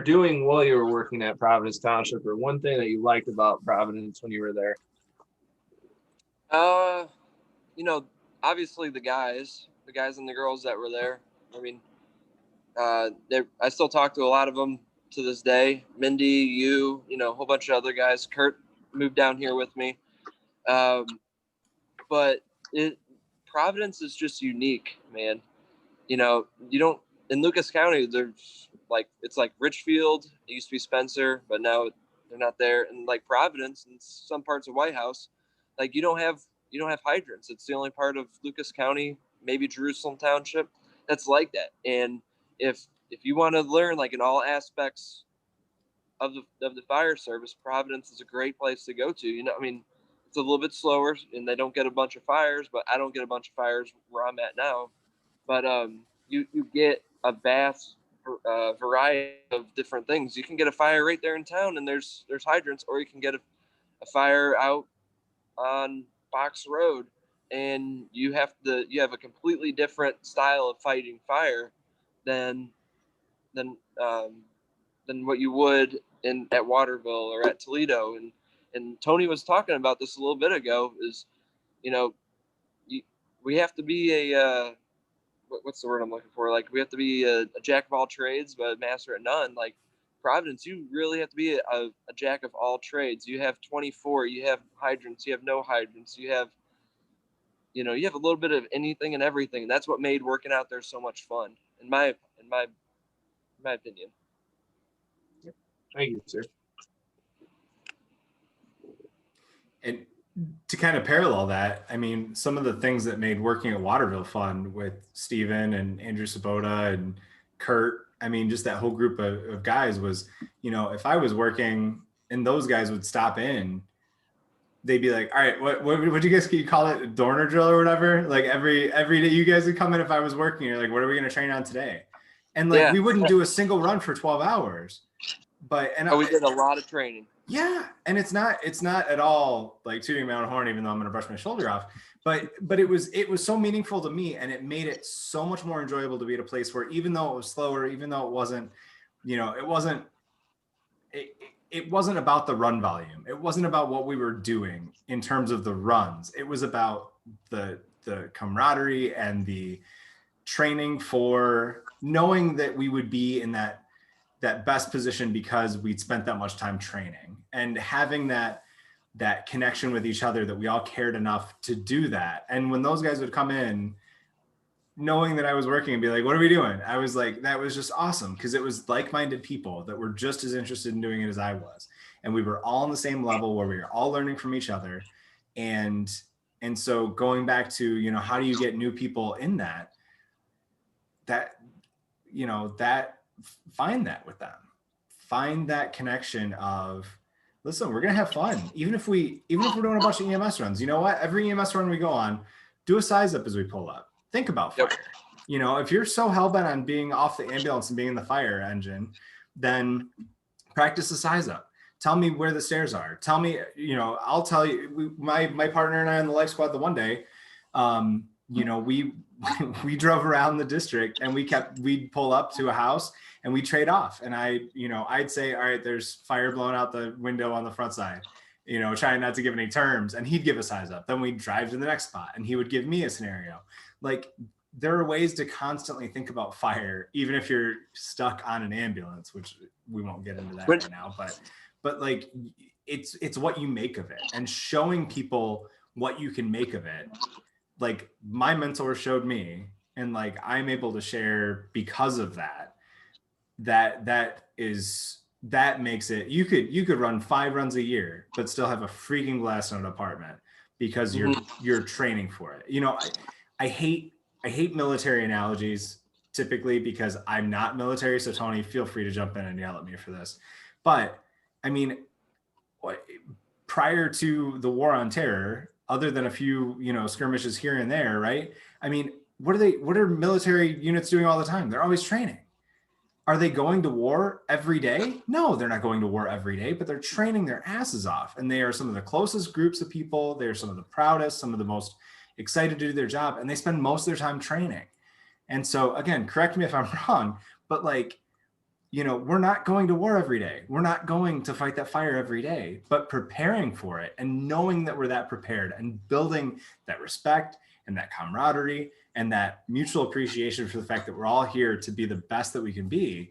doing while you were working at Providence Township, or one thing that you liked about Providence when you were there? Obviously the guys and the girls that were there. I mean, I still talk to a lot of them to this day. Mindy, you, a whole bunch of other guys. Kurt moved down here with me. But Providence is just unique, man. You don't, in Lucas County, there's it's like Richfield. It used to be Spencer, but now they're not there. And like Providence and some parts of White House, you don't have hydrants. It's the only part of Lucas County, maybe Jerusalem Township, that's like that. And if you want to learn in all aspects of the fire service, Providence is a great place to go to. It's a little bit slower and they don't get a bunch of fires, but I don't get a bunch of fires where I'm at now. But you get a vast variety of different things. You can get a fire right there in town and there's hydrants, or you can get a fire out on Fox Road and you have a completely different style of fighting fire than what you would at Waterville or at Toledo. And Tony was talking about this a little bit ago, is, we have to be what's the word I'm looking for? We have to be a jack of all trades, but a master at none. Providence, you really have to be a jack of all trades. You have 24, you have hydrants, you have no hydrants, you have a little bit of anything and everything. And that's what made working out there so much fun, in my opinion. Thank you, sir. And to kind of parallel that, some of the things that made working at Waterville fun with Steven and Andrew Sabota and Kurt, just that whole group of guys was, if I was working and those guys would stop in, they'd be like, all right, what do you guys call it? Dorner drill or whatever? Every day you guys would come in if I was working, you're like, what are we going to train on today? And we wouldn't do a single run for 12 hours. But we did a lot of training. Yeah. And it's not at all tooting my own horn, even though I'm going to brush my shoulder off. But it was so meaningful to me, and it made it so much more enjoyable to be at a place where, even though it was slower, even though it wasn't, it wasn't about the run volume. It wasn't about what we were doing in terms of the runs. It was about the camaraderie and the training, for knowing that we would be in that best position because we'd spent that much time training, and having that connection with each other, that we all cared enough to do that. And when those guys would come in, knowing that I was working and be like, what are we doing? I was like, that was just awesome, because it was like-minded people that were just as interested in doing it as I was. And we were all on the same level where we were all learning from each other. And so going back to, how do you get new people in that find that with them, find that connection of, listen, we're going to have fun. Even if we're doing a bunch of EMS runs, you know what? Every EMS run we go on, do a size up as we pull up. Think about fire. Yep. If you're so hell-bent on being off the ambulance and being in the fire engine, then practice the size up. Tell me where the stairs are. Tell me, I'll tell you, my partner and I on the life squad the one day, we drove around the district and we'd pull up to a house and we trade off. And I'd say, all right, there's fire blowing out the window on the front side, trying not to give any terms, and he'd give a size up. Then we'd drive to the next spot and he would give me a scenario. There are ways to constantly think about fire, even if you're stuck on an ambulance, which we won't get into that right now, but but like it's what you make of it, and showing people what you can make of it. Like my mentor showed me, and like I'm able to share because of that. That makes it, you could run 5 runs a year but still have a freaking blast in an apartment because you're training for it. You know, I hate military analogies typically because I'm not military, so Tony, feel free to jump in and yell at me for this. But I mean, prior to the war on terror, other than a few, you know, skirmishes here and there, right? I mean, what are military units doing all the time? They're always training. Are they going to war every day? No, they're not going to war every day, but they're training their asses off. And they are some of the closest groups of people. They're some of the proudest, some of the most excited to do their job. And they spend most of their time training. And so again, correct me if I'm wrong, but like, you know, we're not going to war every day. We're not going to fight that fire every day, but preparing for it and knowing that we're that prepared and building that respect and that camaraderie and that mutual appreciation for the fact that we're all here to be the best that we can be,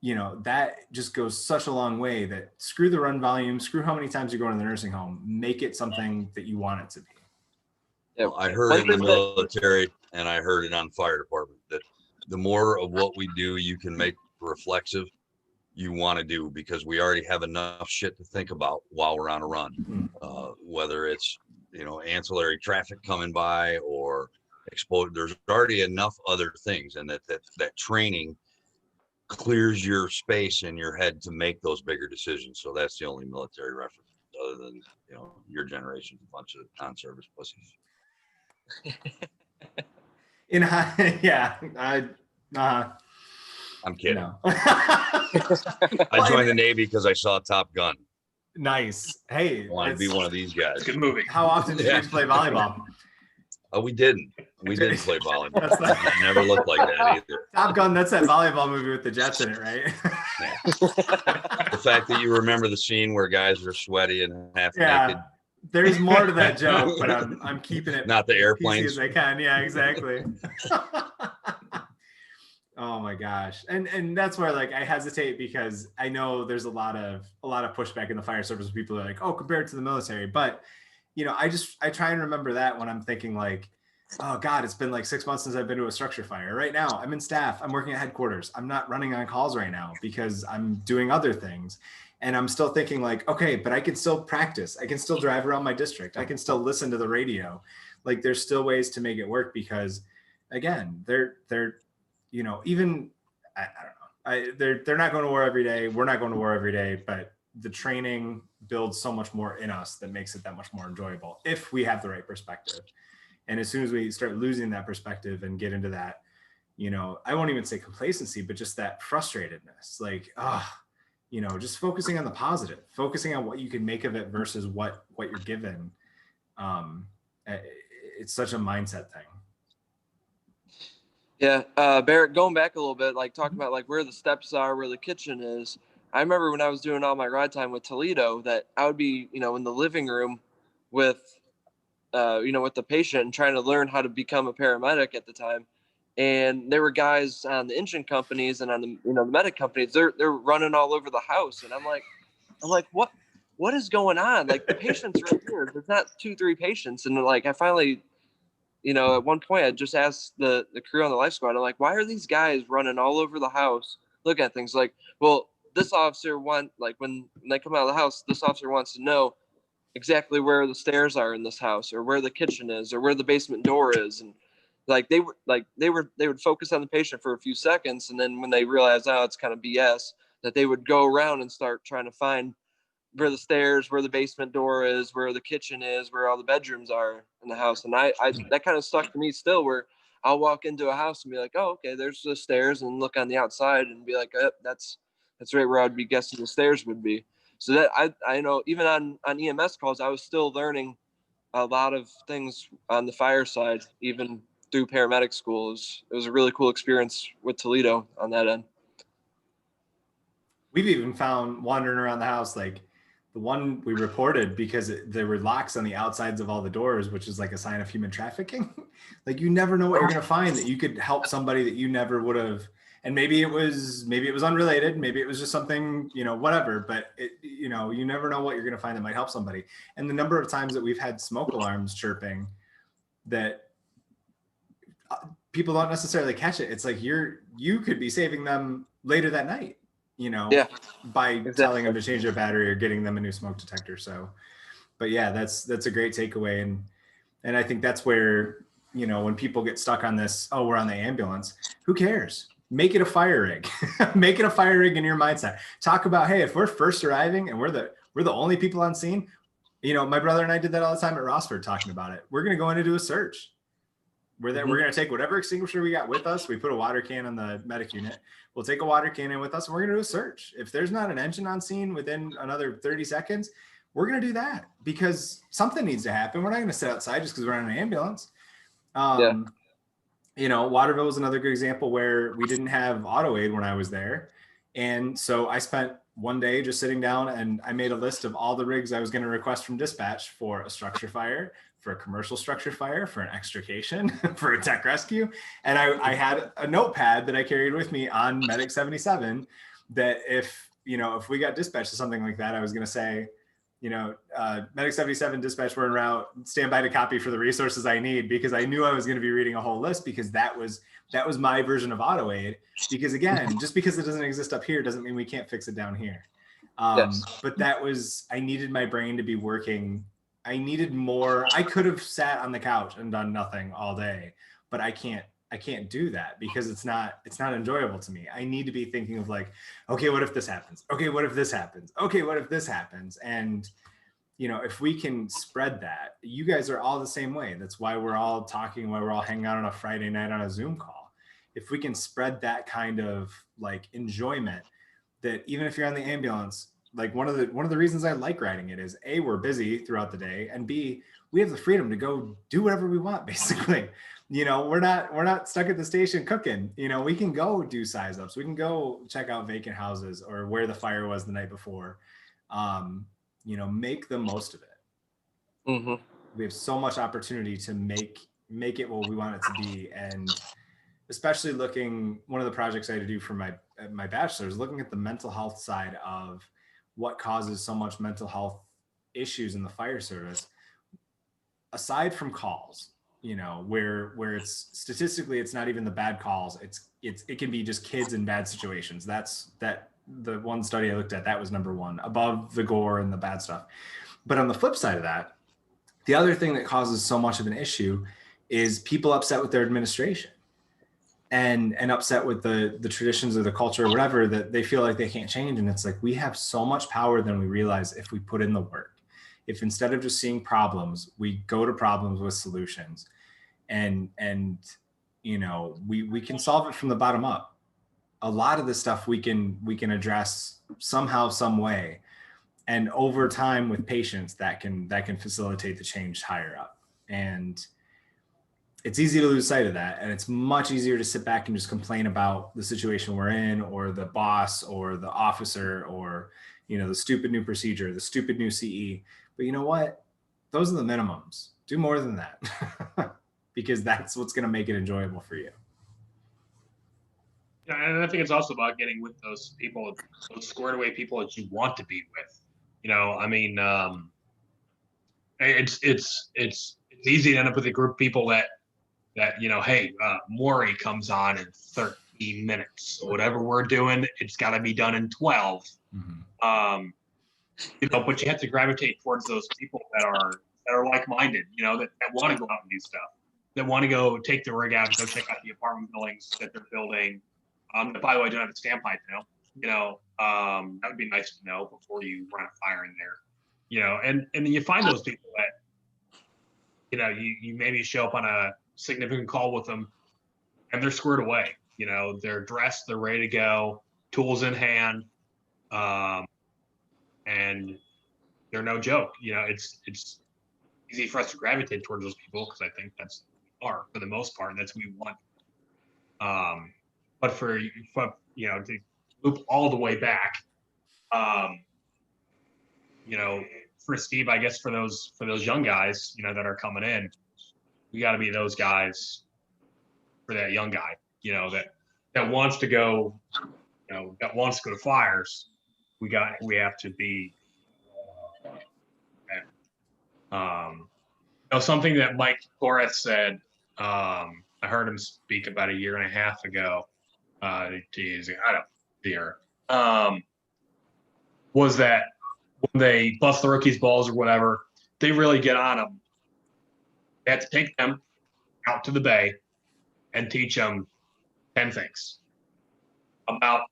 you know, that just goes such a long way. That screw the run volume, screw how many times you're going to the nursing home, make it something that you want it to be. Yeah. I heard it in the military and I heard it on fire department that the more of what we do you can make reflexive, you want to do, because we already have enough shit to think about while we're on a run. Whether it's, you know, ancillary traffic coming by or explode, there's already enough other things, and that training clears your space in your head to make those bigger decisions. So that's the only military reference, other than, you know, your generation's a bunch of non-service pussies. I'm kidding. No. I joined the Navy because I saw Top Gun. Nice. Hey, I wanted to be one of these guys. Good movie. How often did you guys play volleyball? Oh, we didn't play volleyball. That's not- It never looked like that either. Top Gun, that's that volleyball movie with the Jets in it, right? The fact that you remember the scene where guys are sweaty and half naked. There's more to that joke, but I'm keeping it Not the PC airplanes. as I can. Yeah, exactly. Oh my gosh. And that's where like I hesitate, because I know there's a lot of pushback in the fire service. People are like, oh, compared to the military. But you know, I try and remember that when I'm thinking like, oh God, it's been like 6 months since I've been to a structure fire. Right now, I'm in staff. I'm working at headquarters. I'm not running on calls right now because I'm doing other things. And I'm still thinking like, okay, but I can still practice. I can still drive around my district. I can still listen to the radio. Like there's still ways to make it work, because again, they're, you know, even, I don't know, they're not going to war every day. We're not going to war every day, but the training builds so much more in us that makes it that much more enjoyable if we have the right perspective. And as soon as we start losing that perspective and get into that, you know, I won't even say complacency, but just that frustratedness, like, you know, just focusing on the positive, focusing on what you can make of it versus what you're given. It's such a mindset thing. Yeah, Barrett, going back a little bit, like talking about like where the steps are, where the kitchen is. I remember when I was doing all my ride time with Toledo that I would be, you know, in the living room with, you know, with the patient and trying to learn how to become a paramedic at the time. And there were guys on the engine companies and on the, you know, the medic companies, they're running all over the house. And I'm like, what is going on? Like the patient's right here. There's not 2-3 patients. And like, I finally, you know, at one point I just asked the crew on the life squad, I'm like, why are these guys running all over the house? Look at things like, well, this officer when they come out of the house, this officer wants to know exactly where the stairs are in this house, or where the kitchen is, or where the basement door is. And like they would focus on the patient for a few seconds, and then when they realize, oh, it's kind of BS, that they would go around and start trying to find where the stairs, where the basement door is, where the kitchen is, where all the bedrooms are in the house. And I that kind of stuck to me still, where I'll walk into a house and be like, oh, okay, there's the stairs, and look on the outside and be like, that's right where I'd be guessing the stairs would be. So that I know even on EMS calls, I was still learning a lot of things on the fire side, even through paramedic school. It was a really cool experience with Toledo on that end. We've even found wandering around the house, like the one we reported, because there were locks on the outsides of all the doors, which is like a sign of human trafficking. Like you never know what you're going to find that you could help somebody that you never would have And maybe it was unrelated, maybe it was just something, whatever, but you never know what you're going to find that might help somebody. And the number of times that we've had smoke alarms chirping that people don't necessarily catch it. It's like you could be saving them later that night, Yeah, by exactly. telling them to change their battery or getting them a new smoke detector. So, but yeah, that's a great takeaway. And I think that's where, when people get stuck on this, oh, we're on the ambulance, who cares? Make it a fire rig. Make it a fire rig in your mindset. Talk about, hey, if we're first arriving and we're the only people on scene, my brother and I did that all the time at Rossford talking about it. We're going to go in and do a search. We're there. We're going to take whatever extinguisher we got with us. We put a water can on the medic unit. We'll take a water can in with us and we're going to do a search. If there's not an engine on scene within another 30 seconds, we're going to do that because something needs to happen. We're not going to sit outside just because we're on an ambulance. Waterville was another good example where we didn't have auto aid when I was there. And so I spent one day just sitting down and I made a list of all the rigs I was going to request from dispatch for a structure fire, for a commercial structure fire, for an extrication, for a tech rescue. And I had a notepad that I carried with me on Medic 77 that if we got dispatched to something like that, I was going to say, Medic 77 dispatch, we're en route, stand by to copy for the resources I need, because I knew I was going to be reading a whole list, because that was my version of auto aid. Because again, just because it doesn't exist up here doesn't mean we can't fix it down here. Yes. But I needed my brain to be working. I needed more. I could have sat on the couch and done nothing all day, but I can't do that because it's not enjoyable to me. I need to be thinking of like, okay, what if this happens? Okay, what if this happens? Okay, what if this happens? And if we can spread that, you guys are all the same way. That's why we're all talking, why we're all hanging out on a Friday night on a Zoom call. If we can spread that kind of like enjoyment, that even if you're on the ambulance, like one of the reasons I like riding it is A, we're busy throughout the day, and B, we have the freedom to go do whatever we want, basically. We're not stuck at the station cooking. We can go do size ups. We can go check out vacant houses or where the fire was the night before. Make the most of it. Mm-hmm. We have so much opportunity to make it what we want it to be. And especially one of the projects I had to do for my bachelor's, looking at the mental health side of what causes so much mental health issues in the fire service, aside from calls, where it's statistically, it's not even the bad calls. It can be just kids in bad situations. The one study I looked at, that was number one, above the gore and the bad stuff. But on the flip side of that, the other thing that causes so much of an issue is people upset with their administration and upset with the traditions or the culture or whatever that they feel like they can't change. And it's like, we have so much power than we realize if we put in the work. If instead of just seeing problems, we go to problems with solutions, and we can solve it from the bottom up. A lot of the stuff we can address somehow, some way, and over time with patience that can facilitate the change higher up. And it's easy to lose sight of that, and it's much easier to sit back and just complain about the situation we're in, or the boss, or the officer, or the stupid new procedure, the stupid new CE. But you know what? Those are the minimums. Do more than that, because that's what's going to make it enjoyable for you. Yeah, and I think it's also about getting with those people, those squared away people that you want to be with. It's easy to end up with a group of people that hey, Maury comes on in 13 minutes. So whatever we're doing, it's got to be done in 12. Mm-hmm. But you have to gravitate towards those people that are like-minded, that want to go out and do stuff, that want to go take the rig out and go check out the apartment buildings that they're building. That, by the way, don't have a standpipe now. That would be nice to know before you run a fire in there. And then you find those people that, you maybe show up on a significant call with them and they're squared away. They're dressed, they're ready to go, tools in hand. And they're no joke. It's easy for us to gravitate towards those people because I think that's what we are for the most part, and that's what we want. But for to loop all the way back, for Steve, I guess for those young guys, that are coming in, we got to be those guys for that young guy, that that wants to go, that wants to go to fires, we have to be. Something that Mike Torres said. I heard him speak about a year and a half ago. Was that when they bust the rookies' balls or whatever, they really get on them. They have to take them out to the bay and teach them 10 things about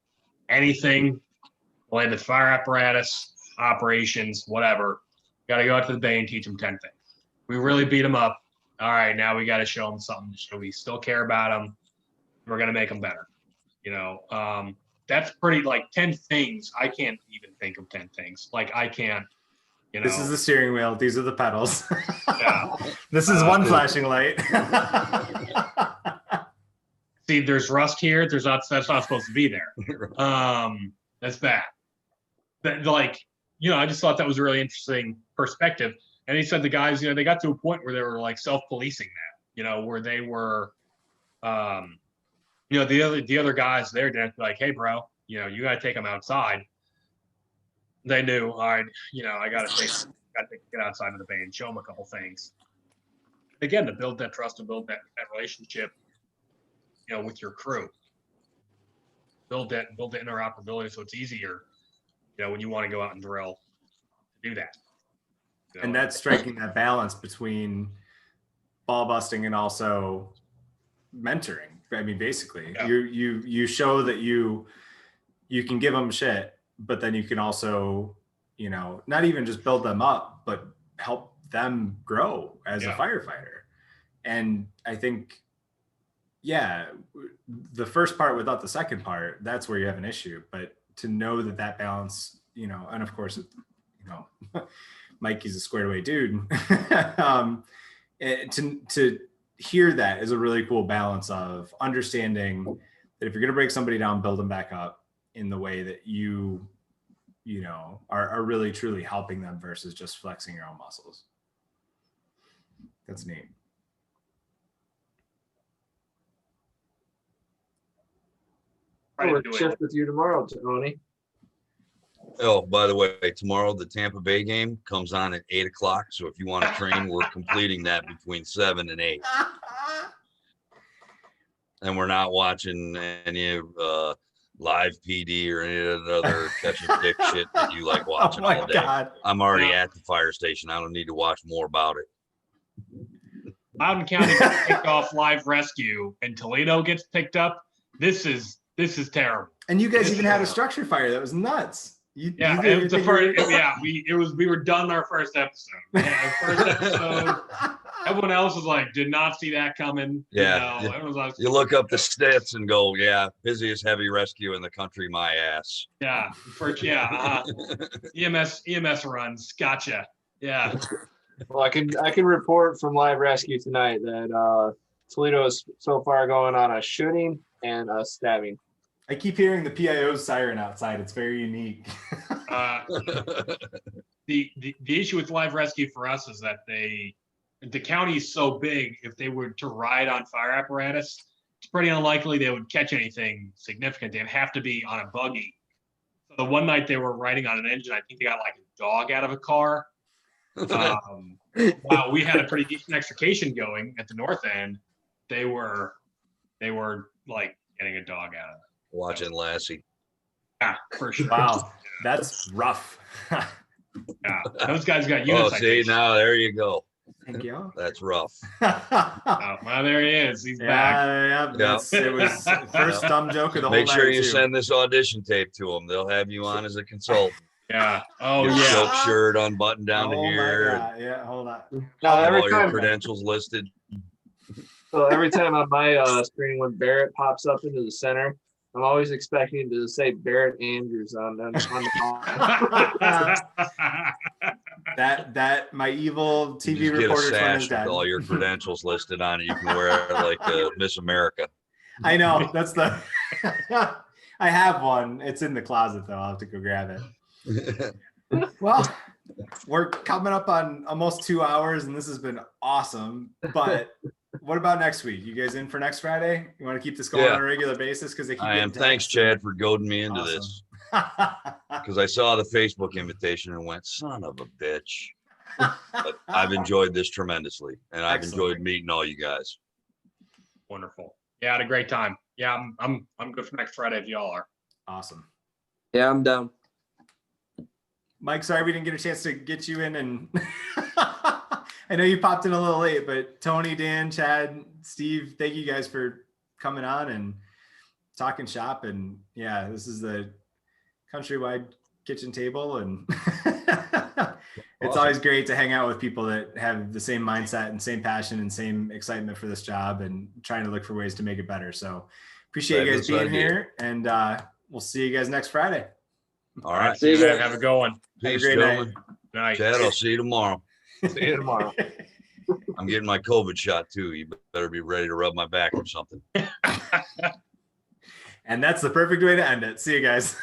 anything related to fire apparatus, operations, whatever. Got to go out to the bay and teach them 10 things. We really beat them up. All right, now we got to show them something. So we still care about them. We're going to make them better. That's pretty, like 10 things. I can't even think of 10 things. Like I can't, This is the steering wheel. These are the pedals. Yeah. This is one flashing light. See, there's rust here. That's not supposed to be there. That's bad. I just thought that was a really interesting perspective. And he said the guys, they got to a point where they were like self-policing that, where they were, the other guys there didn't be like, hey, bro, you got to take them outside. They knew, all right, I got to get outside of the bay and show them a couple things. Again, to build that trust and build that relationship, with your crew. Build the interoperability so it's easier, when you want to go out and drill, to do that. And that's striking that balance between ball busting and also mentoring. I mean, basically, Yeah. you show that you can give them shit, but then you can also, not even just build them up, but help them grow as a firefighter. And I think, the first part without the second part, that's where you have an issue. But to know that balance, and of course, Mikey's a squared away dude. To hear that is a really cool balance of understanding that if you're going to break somebody down, build them back up in the way that you are really truly helping them versus just flexing your own muscles. That's neat. We'll shift with you tomorrow, Tony. Oh, by the way, tomorrow the Tampa Bay game comes on at 8 o'clock. So if you want to train, we're completing that between 7 and 8. And we're not watching any of live PD or any of the other catching dick shit that you like watching all day. God. I'm already at the fire station. I don't need to watch more about it. Loudoun County gets picked off live rescue and Toledo gets picked up. This is terrible. And you guys even had a structure fire. That was nuts. It was the first. We were done our first episode. First episode. Everyone else was like, did not see that coming. Yeah. Everyone's like, You look up the stats and go, busiest heavy rescue in the country, my ass. Yeah. EMS runs. Gotcha. Yeah. Well, I can report from live rescue tonight that Toledo is so far going on a shooting and a stabbing. I keep hearing the PIO's siren outside. It's very unique. The issue with live rescue for us is that the county is so big. If they were to ride on fire apparatus, it's pretty unlikely they would catch anything significant. They'd have to be on a buggy. So the one night they were riding on an engine, I think they got like a dog out of a car. Wow, we had a pretty decent extrication going at the north end. They were like getting a dog out of it. Watching Lassie. Yeah, for sure. Wow, that's rough. Yeah, those guys got units. Oh, see, now there you go. Thank you. That's rough. Oh, well, there he is. He's back. It was the first dumb joke of the whole night. Make sure you too. send this audition tape to them. They'll have you on as a consultant. Yeah. Oh, Your yeah. silk shirt unbuttoned down to Oh my here. God. Yeah, hold on. No, All every your time. credentials listed. So every time on my screen when Barrett pops up into the center, I'm always expecting to say Barrett Andrews on the That my evil TV Just get a reporter friend sash is with dead. all your credentials listed on it. You can wear it like Miss America. I know. That's the. I have one. It's in the closet though. I'll have to go grab it. Well, we're coming up on almost 2 hours, and this has been awesome. But what about next week? You guys in for next Friday? You want to keep this going Yeah. on a regular basis? Because they keep I am. getting Thanks, texts. Chad, for goading me into Awesome. this. Because I saw the Facebook invitation and went, son of a bitch. But I've enjoyed this tremendously, and I've Excellent. enjoyed meeting all you guys. Wonderful. Yeah, I had a great time. Yeah, I'm good for next Friday if y'all are. Awesome. Yeah, I'm down. Mike, sorry we didn't get a chance to get you in, and I know you popped in a little late, but Tony, Dan, Chad, Steve, thank you guys for coming on and talking shop. And yeah, this is the Countrywide Kitchen Table, and it's always great to hang out with people that have the same mindset and same passion and same excitement for this job and trying to look for ways to make it better. So appreciate you guys Fabulous being idea. here, and we'll see you guys next Friday. All right. See you man. guys. Have a good one. Have a Peace, great gentlemen. Night. Chad, I'll see you tomorrow. See you tomorrow. I'm getting my COVID shot too. You better be ready to rub my back or something. And that's the perfect way to end it. See you guys.